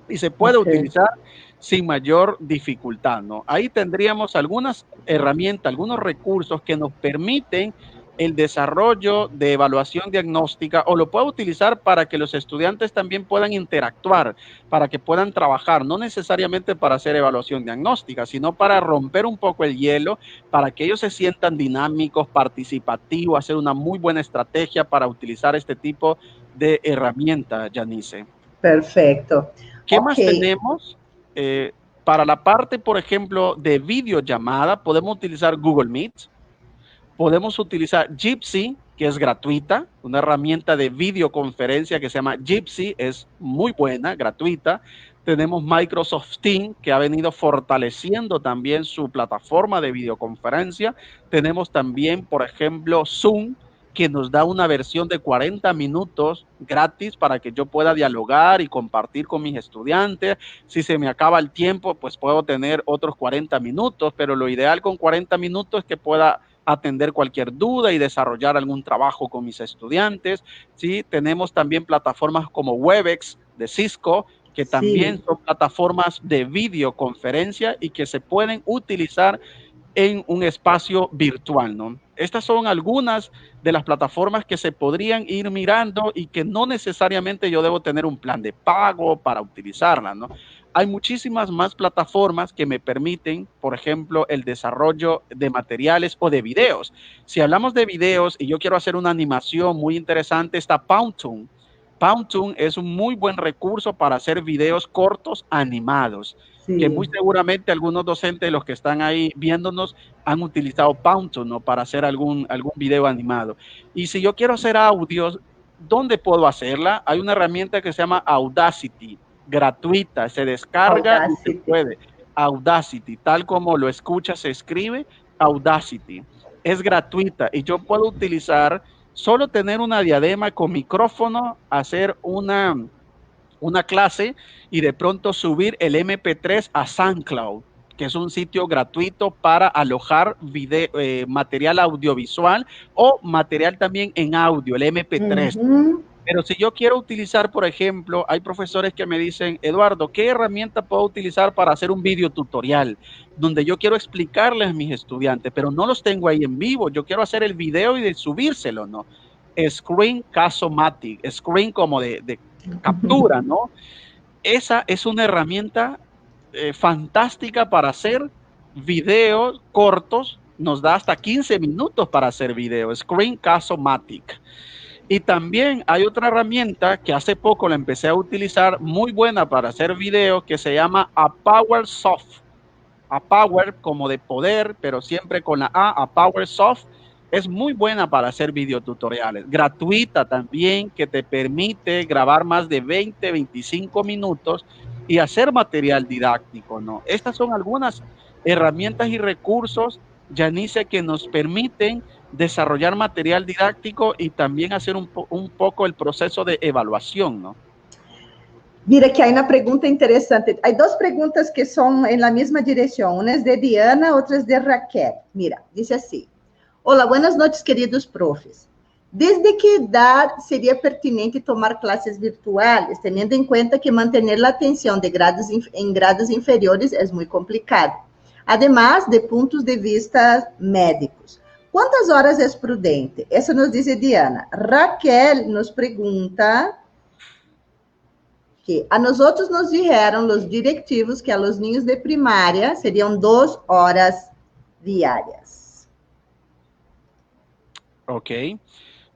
Y se puede Ok. utilizar sin mayor dificultad, ¿no? Ahí tendríamos algunas herramientas, algunos recursos que nos permiten el desarrollo de evaluación diagnóstica, o lo puedo utilizar para que los estudiantes también puedan interactuar, para que puedan trabajar, no necesariamente para hacer evaluación diagnóstica, sino para romper un poco el hielo, para que ellos se sientan dinámicos, participativos, hacer una muy buena estrategia para utilizar este tipo de herramientas, Janice. Perfecto. ¿Qué Ok. más tenemos? Para la parte, por ejemplo, de videollamada, podemos utilizar Google Meet, podemos utilizar Jitsi, que es gratuita, una herramienta de videoconferencia que se llama Jitsi, es muy buena, gratuita. Tenemos Microsoft Teams, que ha venido fortaleciendo también su plataforma de videoconferencia. Tenemos también, por ejemplo, Zoom, que nos da una versión de 40 minutos gratis para que yo pueda dialogar y compartir con mis estudiantes. Si se me acaba el tiempo, pues puedo tener otros 40 minutos, pero lo ideal con 40 minutos es que pueda atender cualquier duda y desarrollar algún trabajo con mis estudiantes. ¿Sí? Tenemos también plataformas como Webex de Cisco, que también Sí. son plataformas de videoconferencia y que se pueden utilizar en un espacio virtual, ¿no? Estas son algunas de las plataformas que se podrían ir mirando y que no necesariamente yo debo tener un plan de pago para utilizarlas, ¿no? Hay muchísimas más plataformas que me permiten, por ejemplo, el desarrollo de materiales o de videos. Si hablamos de videos y yo quiero hacer una animación muy interesante, está Powtoon. Powtoon es un muy buen recurso para hacer videos cortos animados, que muy Sí. seguramente algunos docentes de los que están ahí viéndonos han utilizado Powtoon, ¿no? Para hacer algún video animado. Y si yo quiero hacer audios, ¿dónde puedo hacerla? Hay una herramienta que se llama Audacity, gratuita, se descarga y se Audacity. puede. Audacity, tal como lo escucha, se escribe Audacity. Es gratuita y yo puedo utilizar solo tener una diadema con micrófono, hacer una clase y de pronto subir el MP3 a SoundCloud, que es un sitio gratuito para alojar material audiovisual o material también en audio, el MP3. Uhum. Pero si yo quiero utilizar, por ejemplo, hay profesores que me dicen, Eduardo, ¿qué herramienta puedo utilizar para hacer un video tutorial? Donde yo quiero explicarles a mis estudiantes, pero no los tengo ahí en vivo. Yo quiero hacer el video y de subírselo, ¿no? Screencast-O-Matic, screen como de captura, ¿no? Esa es una herramienta fantástica para hacer videos cortos. Nos da hasta 15 minutos para hacer videos. Screencast-O-Matic. Y también hay otra herramienta que hace poco la empecé a utilizar, muy buena para hacer videos, que se llama ApowerSoft. Power como de poder, pero siempre con la ApowerSoft. Es muy buena para hacer videotutoriales. Gratuita también, que te permite grabar más de 20, 25 minutos y hacer material didáctico, ¿no? Estas son algunas herramientas y recursos, Janice, que nos permiten desarrollar material didáctico y también hacer un poco el proceso de evaluación, ¿no? Mira que hay una pregunta interesante. Hay dos preguntas que son en la misma dirección. Una es de Diana, otra es de Raquel. Mira, dice así. Hola, buenas noches, queridos profes. ¿Desde qué edad sería pertinente tomar clases virtuales, teniendo en cuenta que mantener la atención en grados inferiores es muy complicado? Además de puntos de vista médicos. ¿Cuántas horas es prudente? Eso nos dice Diana. Raquel nos pregunta que a nosotros nos dijeron los directivos que a los niños de primaria serían 2 horas diarias. Ok.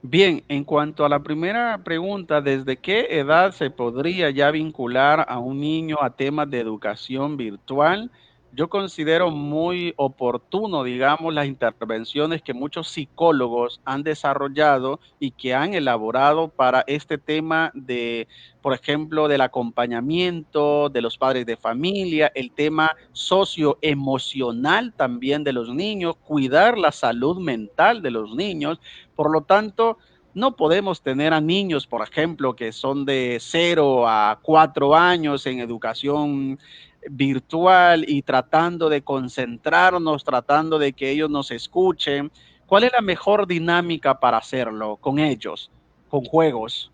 Bien, en cuanto a la primera pregunta, ¿desde qué edad se podría ya vincular a un niño a temas de educación virtual? Yo considero muy oportuno, digamos, las intervenciones que muchos psicólogos han desarrollado y que han elaborado para este tema de, por ejemplo, del acompañamiento de los padres de familia, el tema socioemocional también de los niños, cuidar la salud mental de los niños. Por lo tanto, no podemos tener a niños, por ejemplo, que son de 0 a 4 años en educación virtual y tratando de concentrarnos, tratando de que ellos nos escuchen. ¿Cuál es la mejor dinámica para hacerlo con ellos? Con juegos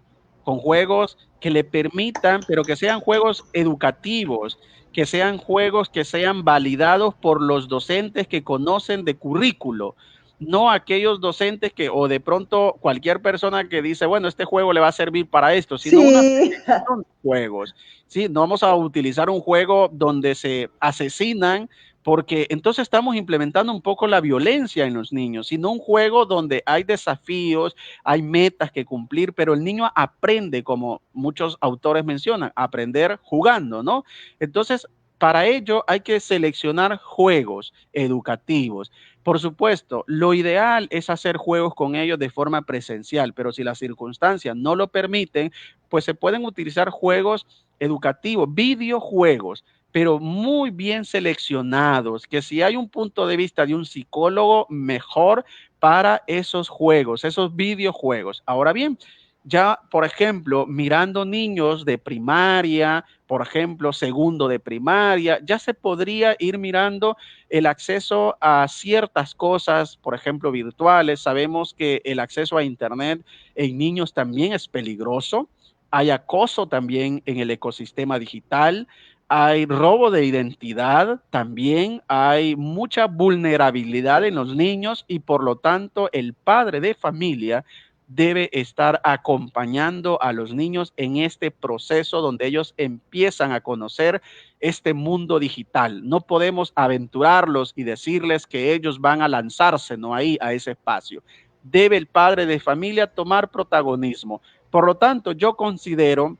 que le permitan, pero que sean juegos educativos, que sean juegos que sean validados por los docentes que conocen de currículo, no aquellos docentes que, o de pronto cualquier persona que dice, bueno, este juego le va a servir para esto, sino una Sí. selección de juegos. Sí, no vamos a utilizar un juego donde se asesinan, porque entonces estamos implementando un poco la violencia en los niños, sino un juego donde hay desafíos, hay metas que cumplir, pero el niño aprende, como muchos autores mencionan, aprender jugando, ¿no? Entonces, para ello hay que seleccionar juegos educativos. Por supuesto, lo ideal es hacer juegos con ellos de forma presencial, pero si las circunstancias no lo permiten, pues se pueden utilizar juegos educativos, videojuegos, pero muy bien seleccionados, que si hay un punto de vista de un psicólogo, mejor para esos juegos, esos videojuegos. Ahora bien, ya, por ejemplo, mirando niños de primaria, por ejemplo, segundo de primaria, ya se podría ir mirando el acceso a ciertas cosas, por ejemplo, virtuales. Sabemos que el acceso a Internet en niños también es peligroso. Hay acoso también en el ecosistema digital. Hay robo de identidad, también hay mucha vulnerabilidad en los niños y por lo tanto el padre de familia debe estar acompañando a los niños en este proceso donde ellos empiezan a conocer este mundo digital. No podemos aventurarlos y decirles que ellos van a lanzarse, ¿no? Ahí a ese espacio. Debe el padre de familia tomar protagonismo. Por lo tanto, yo considero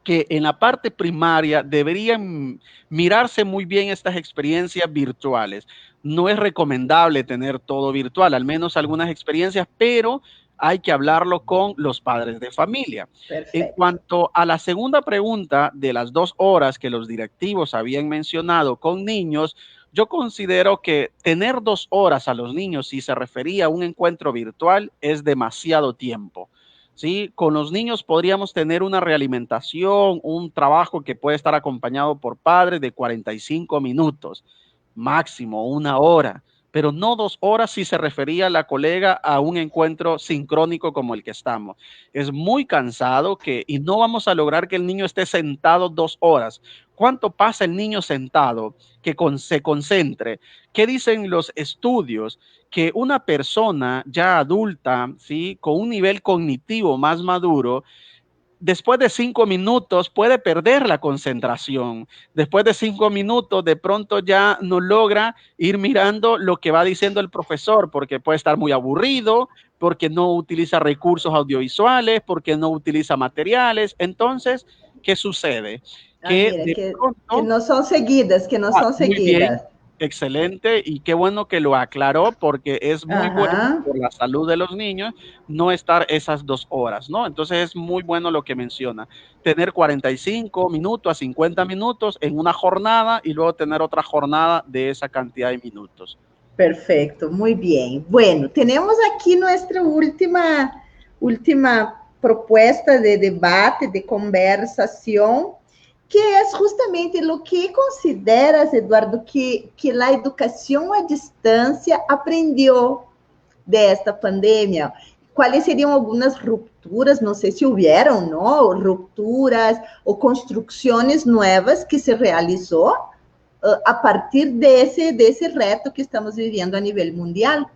que en la parte primaria deberían mirarse muy bien estas experiencias virtuales. No es recomendable tener todo virtual, al menos algunas experiencias, pero hay que hablarlo con los padres de familia. En Perfecto. cuanto a la segunda pregunta de las 2 horas que los directivos habían mencionado con niños, yo considero que tener 2 horas a los niños, si se refería a un encuentro virtual, es demasiado tiempo. ¿Sí? Con los niños podríamos tener una realimentación, un trabajo que puede estar acompañado por padres de 45 minutos, máximo 1 hora, pero no 2 horas si se refería la colega a un encuentro sincrónico como el que estamos. Es muy cansado y no vamos a lograr que el niño esté sentado 2 horas. ¿Cuánto pasa el niño sentado? Se concentre. ¿Qué dicen los estudios? Que una persona ya adulta, ¿sí? Con un nivel cognitivo más maduro, después de 5 minutos puede perder la concentración. Después de 5 minutos, de pronto ya no logra ir mirando lo que va diciendo el profesor, porque puede estar muy aburrido, porque no utiliza recursos audiovisuales, porque no utiliza materiales. Entonces, ¿qué sucede? Ah, Que mira, de que pronto no son seguidas, que no son muy bien, seguidas. excelente, y qué bueno que lo aclaró, porque es muy bueno Ajá. por la salud de los niños no estar esas 2 horas, ¿no? Entonces es muy bueno lo que menciona, tener 45 minutos a 50 minutos en una jornada y luego tener otra jornada de esa cantidad de minutos. Perfecto, muy bien. Bueno, tenemos aquí nuestra última propuesta de debate, de conversación, que es justamente lo que consideras, Eduardo, que la educación a distancia aprendió de esta pandemia. ¿Cuáles seriam algumas rupturas? Não sei se houveram, não? Rupturas ou construções novas que se realizou a partir desse reto que estamos vivendo a nível mundial.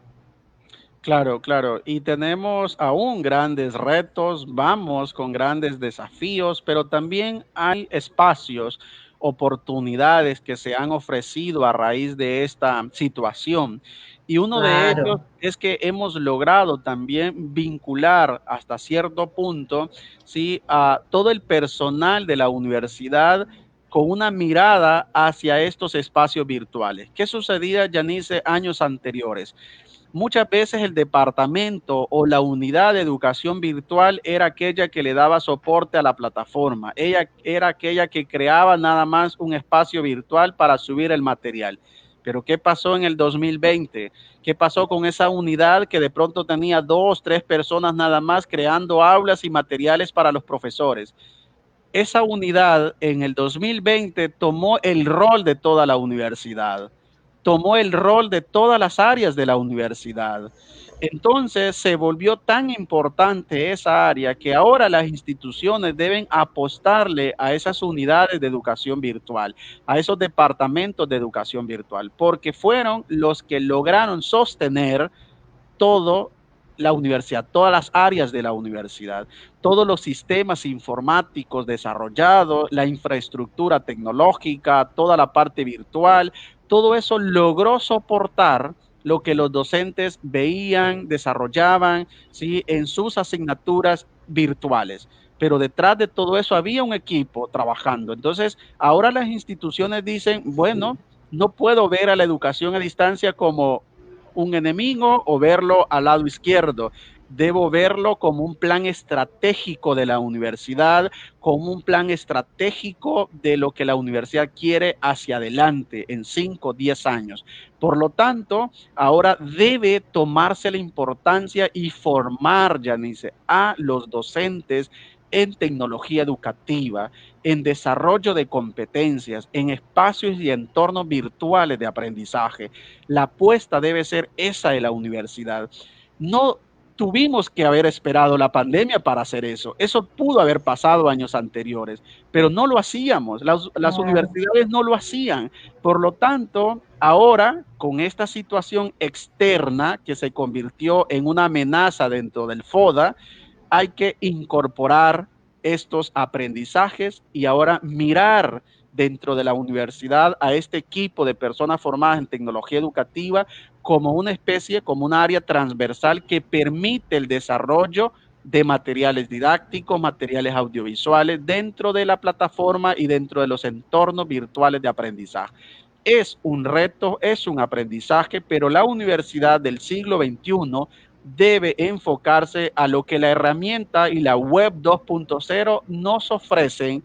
Claro, claro. Y tenemos aún grandes retos, vamos con grandes desafíos, pero también hay espacios, oportunidades que se han ofrecido a raíz de esta situación. Y uno de ellos Claro. es que hemos logrado también vincular hasta cierto punto, sí, a todo el personal de la universidad con una mirada hacia estos espacios virtuales. ¿Qué sucedía, Janice, años anteriores? Muchas veces el departamento o la unidad de educación virtual era aquella que le daba soporte a la plataforma. Ella era aquella que creaba nada más un espacio virtual para subir el material. Pero ¿qué pasó en el 2020? ¿Qué pasó con esa unidad que de pronto tenía 2, 3 personas nada más creando aulas y materiales para los profesores? Esa unidad en el 2020 tomó el rol de toda la universidad, tomó el rol de todas las áreas de la universidad. Entonces se volvió tan importante esa área que ahora las instituciones deben apostarle a esas unidades de educación virtual, a esos departamentos de educación virtual, porque fueron los que lograron sostener todo la universidad, todas las áreas de la universidad, todos los sistemas informáticos desarrollados, la infraestructura tecnológica, toda la parte virtual, todo eso logró soportar lo que los docentes veían, desarrollaban, ¿sí? En sus asignaturas virtuales. Pero detrás de todo eso había un equipo trabajando. Entonces, ahora las instituciones dicen, bueno, no puedo ver a la educación a distancia como un enemigo o verlo al lado izquierdo. Debo verlo como un plan estratégico de la universidad, como un plan estratégico de lo que la universidad quiere hacia adelante en 5 o 10 años. Por lo tanto, ahora debe tomarse la importancia y formar, Janice, a los docentes en tecnología educativa, en desarrollo de competencias, en espacios y entornos virtuales de aprendizaje. La apuesta debe ser esa de la universidad. No tuvimos que haber esperado la pandemia para hacer eso. Eso pudo haber pasado años anteriores, pero no lo hacíamos. Las Claro. universidades no lo hacían. Por lo tanto, ahora, con esta situación externa que se convirtió en una amenaza dentro del FODA, hay que incorporar estos aprendizajes y ahora mirar dentro de la universidad a este equipo de personas formadas en tecnología educativa como una especie, como un área transversal que permite el desarrollo de materiales didácticos, materiales audiovisuales dentro de la plataforma y dentro de los entornos virtuales de aprendizaje. Es un reto, es un aprendizaje, pero la universidad del siglo XXI debe enfocarse a lo que la herramienta y la web 2.0 nos ofrecen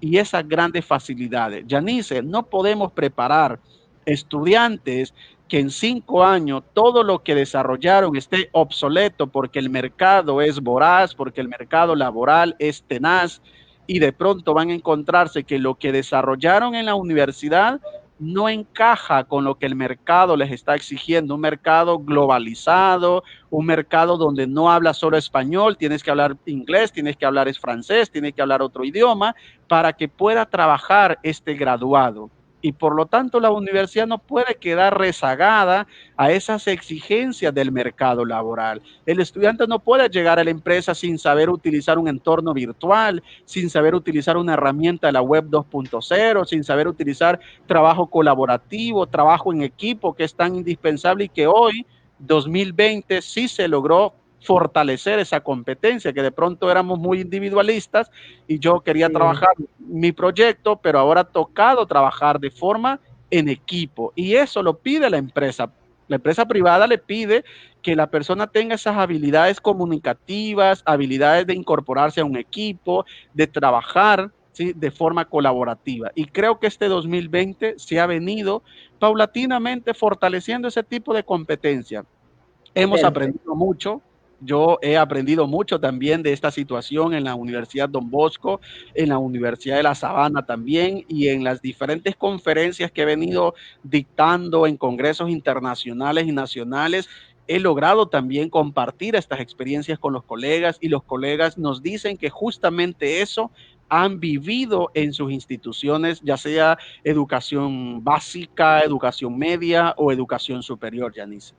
y esas grandes facilidades. Yanice, no podemos preparar estudiantes que en 5 años todo lo que desarrollaron esté obsoleto porque el mercado es voraz, porque el mercado laboral es tenaz y de pronto van a encontrarse que lo que desarrollaron en la universidad no encaja con lo que el mercado les está exigiendo, un mercado globalizado, un mercado donde no hablas solo español, tienes que hablar inglés, tienes que hablar francés, tienes que hablar otro idioma para que pueda trabajar este graduado. Y por lo tanto la universidad no puede quedar rezagada a esas exigencias del mercado laboral. El estudiante no puede llegar a la empresa sin saber utilizar un entorno virtual, sin saber utilizar una herramienta de la web 2.0, sin saber utilizar trabajo colaborativo, trabajo en equipo, que es tan indispensable y que hoy, 2020, sí se logró fortalecer esa competencia, que de pronto éramos muy individualistas y yo quería trabajar mi proyecto, pero ahora ha tocado trabajar de forma en equipo y eso lo pide la empresa. La empresa privada le pide que la persona tenga esas habilidades comunicativas, habilidades de incorporarse a un equipo, de trabajar, ¿sí?, de forma colaborativa. Y creo que este 2020 se ha venido paulatinamente fortaleciendo ese tipo de competencia. Hemos aprendido mucho. Yo he aprendido mucho también de esta situación en la Universidad Don Bosco, en la Universidad de La Sabana también, y en las diferentes conferencias que he venido dictando en congresos internacionales y nacionales. He logrado también compartir estas experiencias con los colegas y los colegas nos dicen que justamente eso han vivido en sus instituciones, ya sea educación básica, educación media o educación superior, Yanice.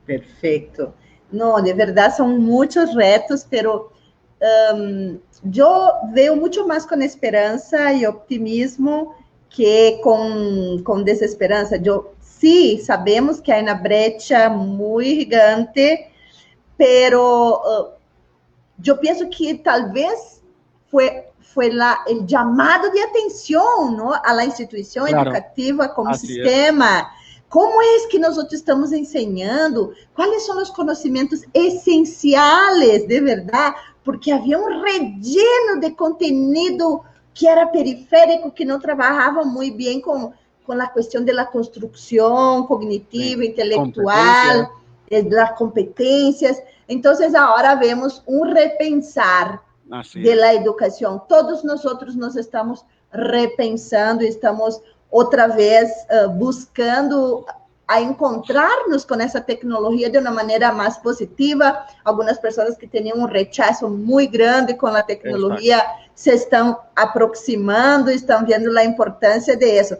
Perfecto. No, de verdad son muchos retos, pero yo veo mucho más con esperanza y optimismo que con desesperanza. Yo sí, sabemos que hay una brecha muy gigante, pero yo pienso que tal vez fue el llamado de atención, ¿no?, a la instituição educativa como sistema. Como é que nós estamos ensinando? Quais são os conhecimentos essenciais, de verdade? Porque havia um relleno de conteúdo que era periférico, que não trabalhava muito bem com a questão da construção cognitiva, intelectual, das competências. Então, agora vemos um repensar da educação. Todos nós estamos repensando, estamos outra vez buscando a encontrar-nos com essa tecnologia de uma maneira mais positiva. Algumas pessoas que tinham um rechaço muito grande com a tecnologia se estão aproximando, estão vendo a importância disso.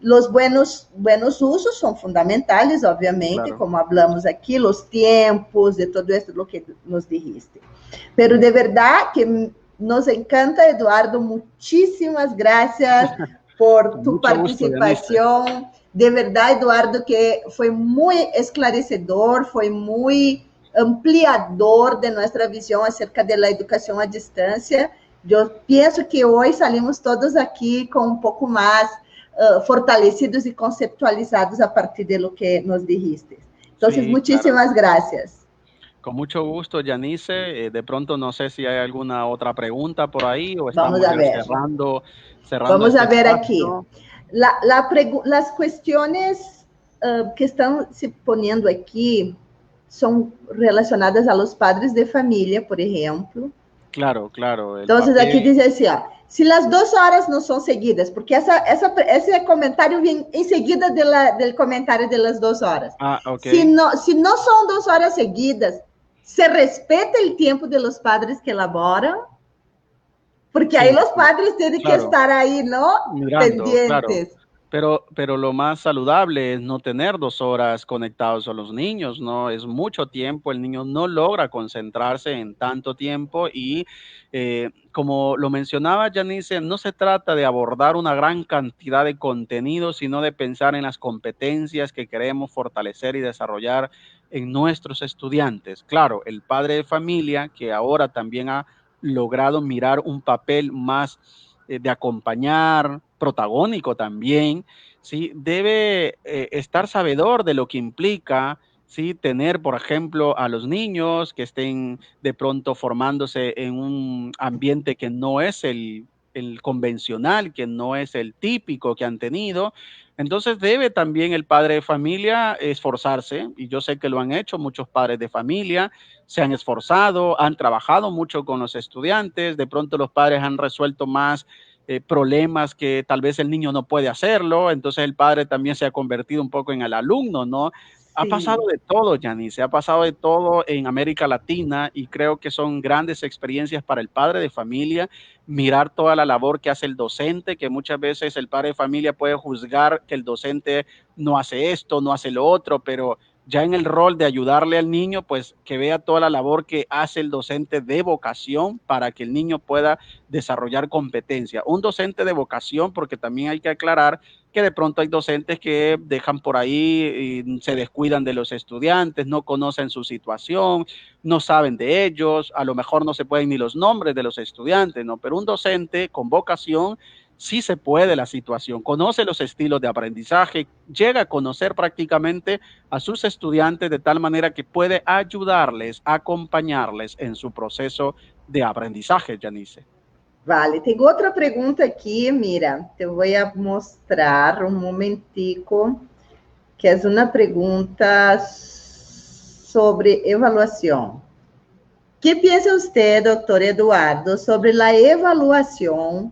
Os buenos usos são fundamentais, obviamente, como falamos aqui, os tempos, de todo isso que nos dijiste. Pero de verdade que nos encanta, Eduardo, muitíssimas graças por tu participação. De verdade, Eduardo, que foi muito esclarecedor, foi muito ampliador de nossa visão acerca da educação à distância. Eu penso que hoje saímos todos aqui com um pouco mais fortalecidos e conceptualizados a partir de lo que nos dijiste. Então, muitíssimas graças. Con mucho gusto, Yanice. De pronto no sé si hay alguna otra pregunta por ahí o estamos cerrando. Vamos a ver aquí. Las cuestiones que están se poniendo aquí son relacionadas a los padres de familia, por ejemplo. Claro, claro. Entonces aquí dice así, si las 2 horas no son seguidas, porque ese comentario viene enseguida del comentario de las 2 horas. Si no son 2 horas seguidas, ¿se respeta el tiempo de los padres que elaboran? Porque ahí los padres tienen que estar ahí, ¿no? Mirando, pendientes. Pero lo más saludable es no tener 2 horas conectados a los niños, ¿no? Es mucho tiempo, el niño no logra concentrarse en tanto tiempo y como lo mencionaba Janice, no se trata de abordar una gran cantidad de contenido, sino de pensar en las competencias que queremos fortalecer y desarrollar en nuestros estudiantes. Claro, el padre de familia que ahora también ha logrado mirar un papel más de acompañar, protagónico también, ¿sí? Debe estar sabedor de lo que implica, ¿sí? Tener, por ejemplo, a los niños que estén de pronto formándose en un ambiente que no es el convencional, que no es el típico que han tenido. Entonces debe también el padre de familia esforzarse, y yo sé que lo han hecho muchos padres de familia, se han esforzado, han trabajado mucho con los estudiantes, de pronto los padres han resuelto más problemas que tal vez el niño no puede hacerlo, entonces el padre también se ha convertido un poco en el alumno, ¿no? Ha pasado Sí. de todo, Janice, ha pasado de todo en América Latina y creo que son grandes experiencias para el padre de familia, mirar toda la labor que hace el docente, que muchas veces el padre de familia puede juzgar que el docente no hace esto, no hace lo otro, pero ya en el rol de ayudarle al niño, pues que vea toda la labor que hace el docente de vocación para que el niño pueda desarrollar competencia. Un docente de vocación, porque también hay que aclarar que de pronto hay docentes que dejan por ahí y se descuidan de los estudiantes, no conocen su situación, no saben de ellos, a lo mejor no se pueden ni los nombres de los estudiantes, ¿no? Pero un docente con vocación sí se puede la situación, conoce los estilos de aprendizaje, llega a conocer prácticamente a sus estudiantes de tal manera que puede ayudarles, acompañarles en su proceso de aprendizaje, Janice. Vale, tem outra pergunta aqui, mira, eu vou mostrar um momentico, que é uma pergunta sobre avaliação. Que pensa você, doutor Eduardo, sobre a avaliação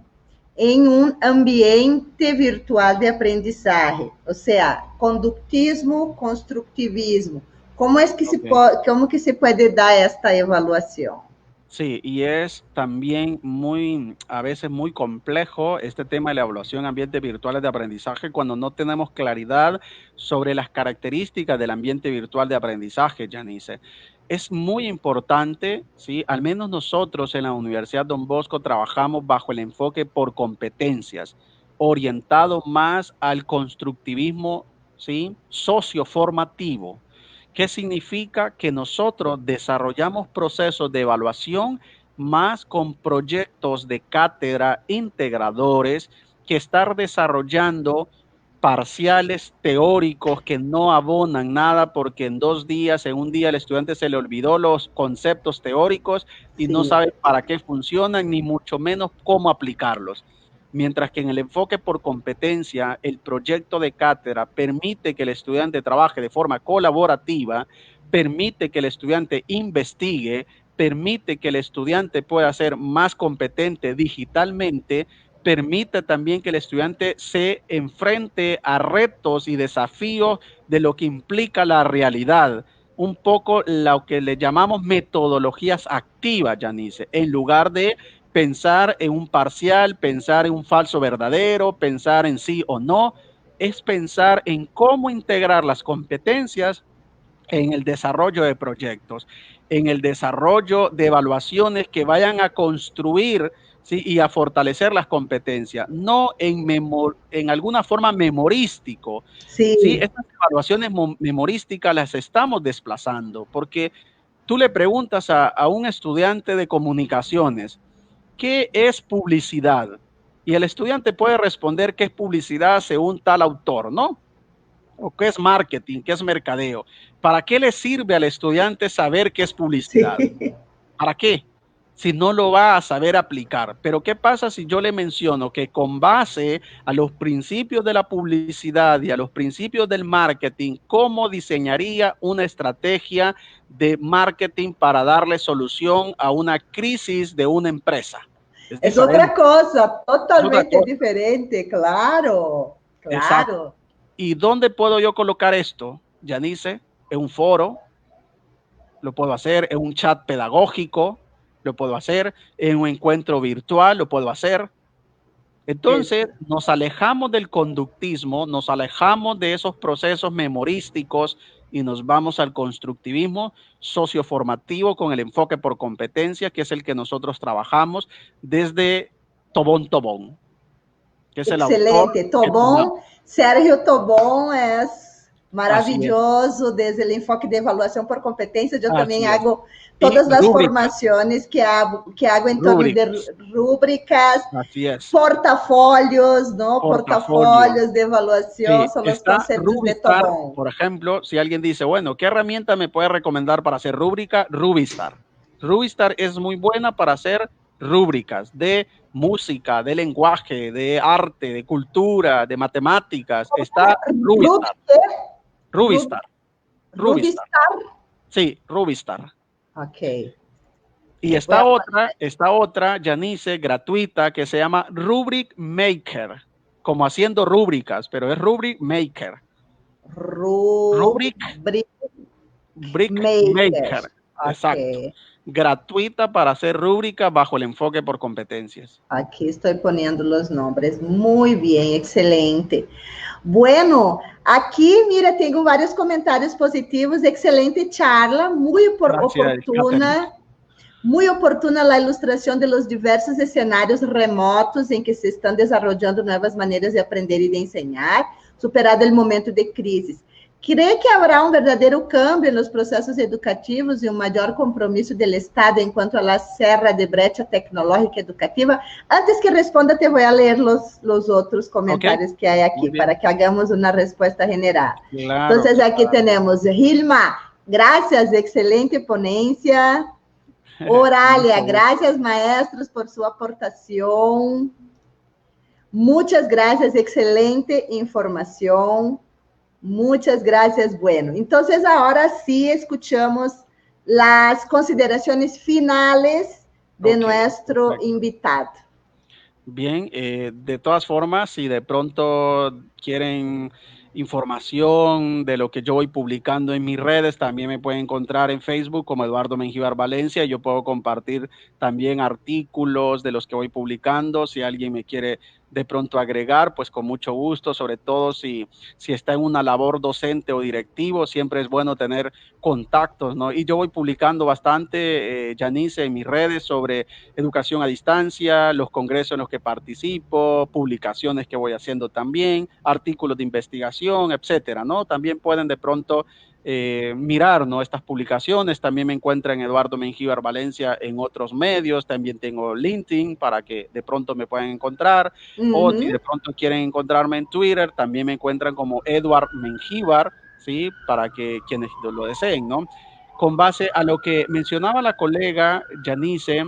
em um ambiente virtual de aprendizagem? Ou seja, conductismo, construtivismo. Okay. Como que se pode dar esta avaliação? Sí, y es también muy, a veces muy complejo este tema de la evaluación en ambientes virtuales de aprendizaje cuando no tenemos claridad sobre las características del ambiente virtual de aprendizaje, Janice. Es muy importante, ¿sí? Al menos nosotros en la Universidad Don Bosco trabajamos bajo el enfoque por competencias, orientado más al constructivismo, ¿sí? Socioformativo. ¿Qué significa? Que nosotros desarrollamos procesos de evaluación más con proyectos de cátedra integradores que estar desarrollando parciales teóricos que no abonan nada porque en 2 días, en un día el estudiante se le olvidó los conceptos teóricos y no Sim. sabe para qué funcionan ni mucho menos cómo aplicarlos. Mientras que en el enfoque por competencia, el proyecto de cátedra permite que el estudiante trabaje de forma colaborativa, permite que el estudiante investigue, permite que el estudiante pueda ser más competente digitalmente, permite también que el estudiante se enfrente a retos y desafíos de lo que implica la realidad. Un poco lo que le llamamos metodologías activas, Janice, en lugar de pensar en un parcial, pensar en un falso verdadero, pensar en sí o no, es pensar en cómo integrar las competencias en el desarrollo de proyectos, en el desarrollo de evaluaciones que vayan a construir, ¿sí? Y a fortalecer las competencias, no en alguna forma memorístico. ¿Sí? Sim. Estas evaluaciones memorísticas las estamos desplazando porque tú le preguntas a un estudiante de comunicaciones, ¿qué es publicidad? Y el estudiante puede responder qué es publicidad según tal autor, ¿no? O qué es marketing, qué es mercadeo. ¿Para qué le sirve al estudiante saber qué es publicidad? Sim. ¿Para qué? Si no lo va a saber aplicar. Pero ¿qué pasa si yo le menciono que con base a los principios de la publicidad y a los principios del marketing, cómo diseñaría una estrategia de marketing para darle solución a una crisis de una empresa? Es É outra diferente, coisa, es otra totalmente cosa. diferente, claro, Exacto. claro. ¿Y dónde puedo yo colocar esto, Janice? En un foro, lo puedo hacer en un chat pedagógico, lo puedo hacer en un encuentro virtual, lo puedo hacer. Entonces, nos alejamos del conductismo, nos alejamos de esos procesos memorísticos y nos vamos al constructivismo socioformativo con el enfoque por competencia, que es el que nosotros trabajamos desde Tobón Tobón, que es el autor. Excelente. Tobón, Sérgio Tobón é Así es. maravilhoso desde o enfoque de avaliação por competência. Eu também Así es. hago Y todas as rúbricas, formações que hago em torno de rúbricas, así es. portafolios, ¿no? Portafolios de evaluación, Sí, son los está conceptos de Rubistar, Tobón. por ejemplo, si alguien dice, bueno, ¿qué herramienta me puede recomendar para hacer rúbrica? Rubistar. Rubistar es muy buena para hacer rúbricas de música, de lenguaje, de arte, de cultura, de matemáticas. Está Rubistar. Rubistar. Rubistar. Sí, Rubistar. Ok. Y esta otra, Janice, gratuita, que se llama Rubric Maker, como haciendo rúbricas, pero es Rubric Maker. Rubric Maker. Exacto. Okay. Gratuita para hacer rúbricas bajo el enfoque por competencias. Aquí estoy poniendo los nombres. Muy bien, excelente. Bueno, aquí, mira, tengo varios comentarios positivos. Excelente charla, muy oportuna. Muy oportuna la ilustración de los diversos escenarios remotos en que se están desarrollando nuevas maneras de aprender y de enseñar, superado el momento de crisis. ¿Cree que habrá un verdadero cambio en los procesos educativos y un mayor compromiso del Estado en cuanto a la serra de brecha tecnológica educativa? Antes que responda, te voy a leer los otros comentarios que hay aquí para que hagamos una respuesta general. Claro, entonces, aquí tenemos Hilma, gracias, excelente ponencia. Oralia, gracias maestros por su aportación. Muchas gracias, excelente información. Muchas gracias. Bueno, entonces ahora sí escuchamos las consideraciones finales de nuestro invitado. Bien, de todas formas, si de pronto quieren información de lo que yo voy publicando en mis redes, también me pueden encontrar en Facebook como Eduardo Mengíbar Valencia. Yo puedo compartir también artículos de los que voy publicando. Si alguien me quiere de pronto agregar, pues con mucho gusto, sobre todo si está en una labor docente o directivo, siempre es bueno tener contactos, ¿no? Y yo voy publicando bastante, Janice, en mis redes sobre educación a distancia, los congresos en los que participo, publicaciones que voy haciendo también, artículos de investigación, etcétera, ¿no? También pueden de pronto mirar, ¿no?, estas publicaciones. También me encuentran Eduardo Mengíbar Valencia en otros medios. También tengo LinkedIn para que de pronto me puedan encontrar. O si de pronto quieren encontrarme en Twitter, también me encuentran como Eduard Mengíbar, ¿sí?, para que quienes lo deseen, ¿no? Con base a lo que mencionaba la colega Janice,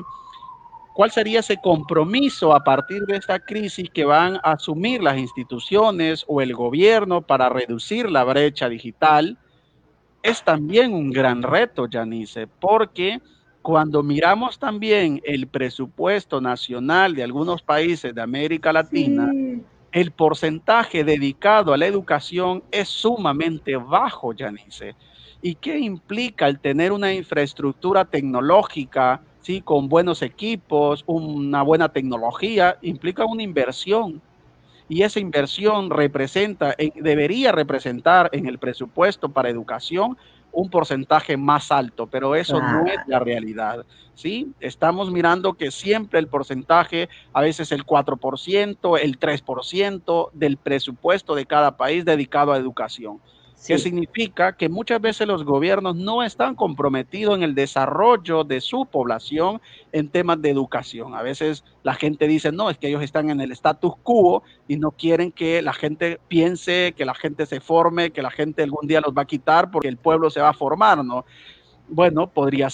¿cuál sería ese compromiso a partir de esta crisis que van a asumir las instituciones o el gobierno para reducir la brecha digital? Es también un gran reto, Janice, porque cuando miramos también el presupuesto nacional de algunos países de América Latina, el porcentaje dedicado a la educación es sumamente bajo, Janice. ¿Y qué implica el tener una infraestructura tecnológica, sí, con buenos equipos, una buena tecnología? Implica una inversión. Y esa inversión debería representar en el presupuesto para educación un porcentaje más alto, pero eso no es la realidad, ¿sí? Estamos mirando que siempre el porcentaje, a veces el 4%, el 3% del presupuesto de cada país dedicado a educación. ¿Qué significa? Que muchas veces los gobiernos no están comprometidos en el desarrollo de su población en temas de educación. A veces la gente dice, no, es que ellos están en el status quo y no quieren que la gente piense, que la gente se forme, que la gente algún día los va a quitar porque el pueblo se va a formar, ¿no? Bueno, podría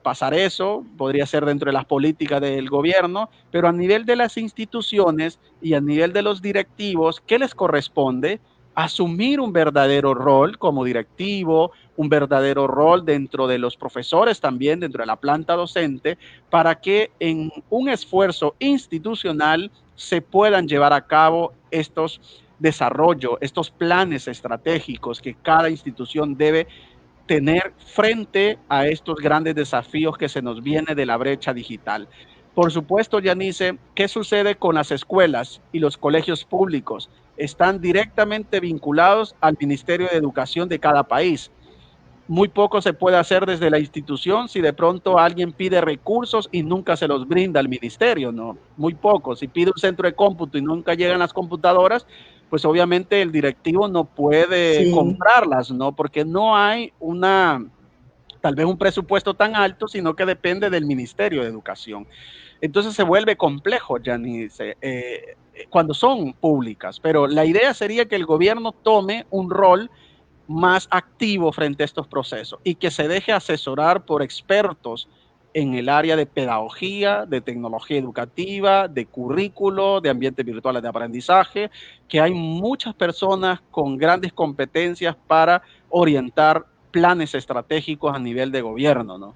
pasar eso, podría ser dentro de las políticas del gobierno, pero a nivel de las instituciones y a nivel de los directivos, ¿qué les corresponde? Asumir un verdadero rol como directivo, un verdadero rol dentro de los profesores también, dentro de la planta docente, para que en un esfuerzo institucional se puedan llevar a cabo estos desarrollos, estos planes estratégicos que cada institución debe tener frente a estos grandes desafíos que se nos viene de la brecha digital. Por supuesto, Yanice, ¿qué sucede con las escuelas y los colegios públicos? Están directamente vinculados al Ministerio de Educación de cada país. Muy poco se puede hacer desde la institución si de pronto alguien pide recursos y nunca se los brinda al ministerio, ¿no? Muy poco. Si pide un centro de cómputo y nunca llegan las computadoras, pues obviamente el directivo no puede Sí, comprarlas, ¿no? Porque no hay tal vez un presupuesto tan alto, sino que depende del Ministerio de Educación. Entonces se vuelve complejo, Janice, cuando son públicas, pero la idea sería que el gobierno tome un rol más activo frente a estos procesos y que se deje asesorar por expertos en el área de pedagogía, de tecnología educativa, de currículo, de ambientes virtuales de aprendizaje, que hay muchas personas con grandes competencias para orientar planes estratégicos a nivel de gobierno, ¿no?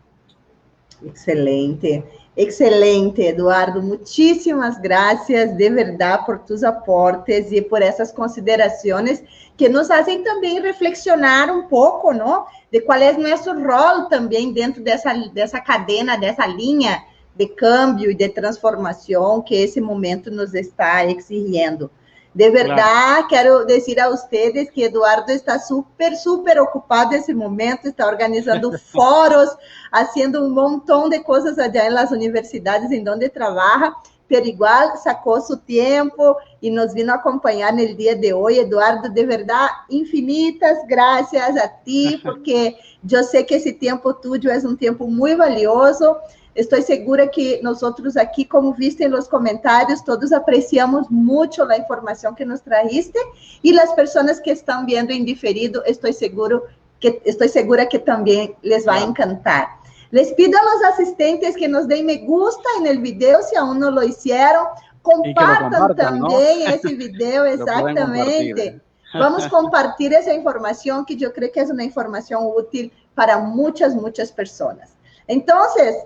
excelente, excelente, Eduardo. Muchísimas gracias de verdad por tus aportes y por esas consideraciones que nos hacen também reflexionar um pouco, não? De qual é nosso rol também dentro dessa cadena, dessa linha de câmbio e de transformação que esse momento nos está exigindo. De Claro. verdad, quero dizer a vocês que Eduardo está super, super ocupado nesse momento, está organizando foros, haciendo um montão de coisas allá nas universidades em donde trabalha, pero igual sacou seu tempo e nos vino acompanhar no dia de hoje. Eduardo, de verdade, infinitas graças a ti, porque eu sei que esse tempo tuyo é um tempo muito valioso. Estou segura que nós outros aqui, como viste nos comentários, todos apreciamos muito a informação que nos trajiste e as pessoas que estão vendo em diferido, estou segura que também les vai encantar. Les pido a los asistentes que nos den me gusta en el video si aún no lo hicieron. Compartan también, ¿no? Ese video, exactamente. Vamos a compartir esa información que yo creo que es una información útil para muchas, muchas personas. Entonces,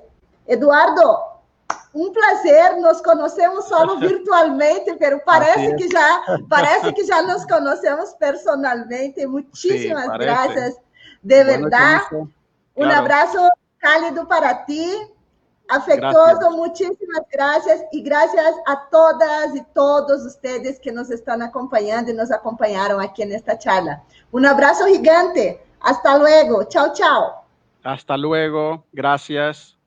Eduardo, um prazer, nos conhecemos só virtualmente, pero parece que já nos conhecemos personalmente. Muitíssimas Sí, graças, de verdade. Claro. Um abraço cálido para ti, afectuoso, Gracias. muchísimas gracias y gracias a todas y todos ustedes que nos están acompañando y nos acompañaron aquí en esta charla. Un abrazo gigante. Hasta luego. Chao, chao. Hasta luego. Gracias.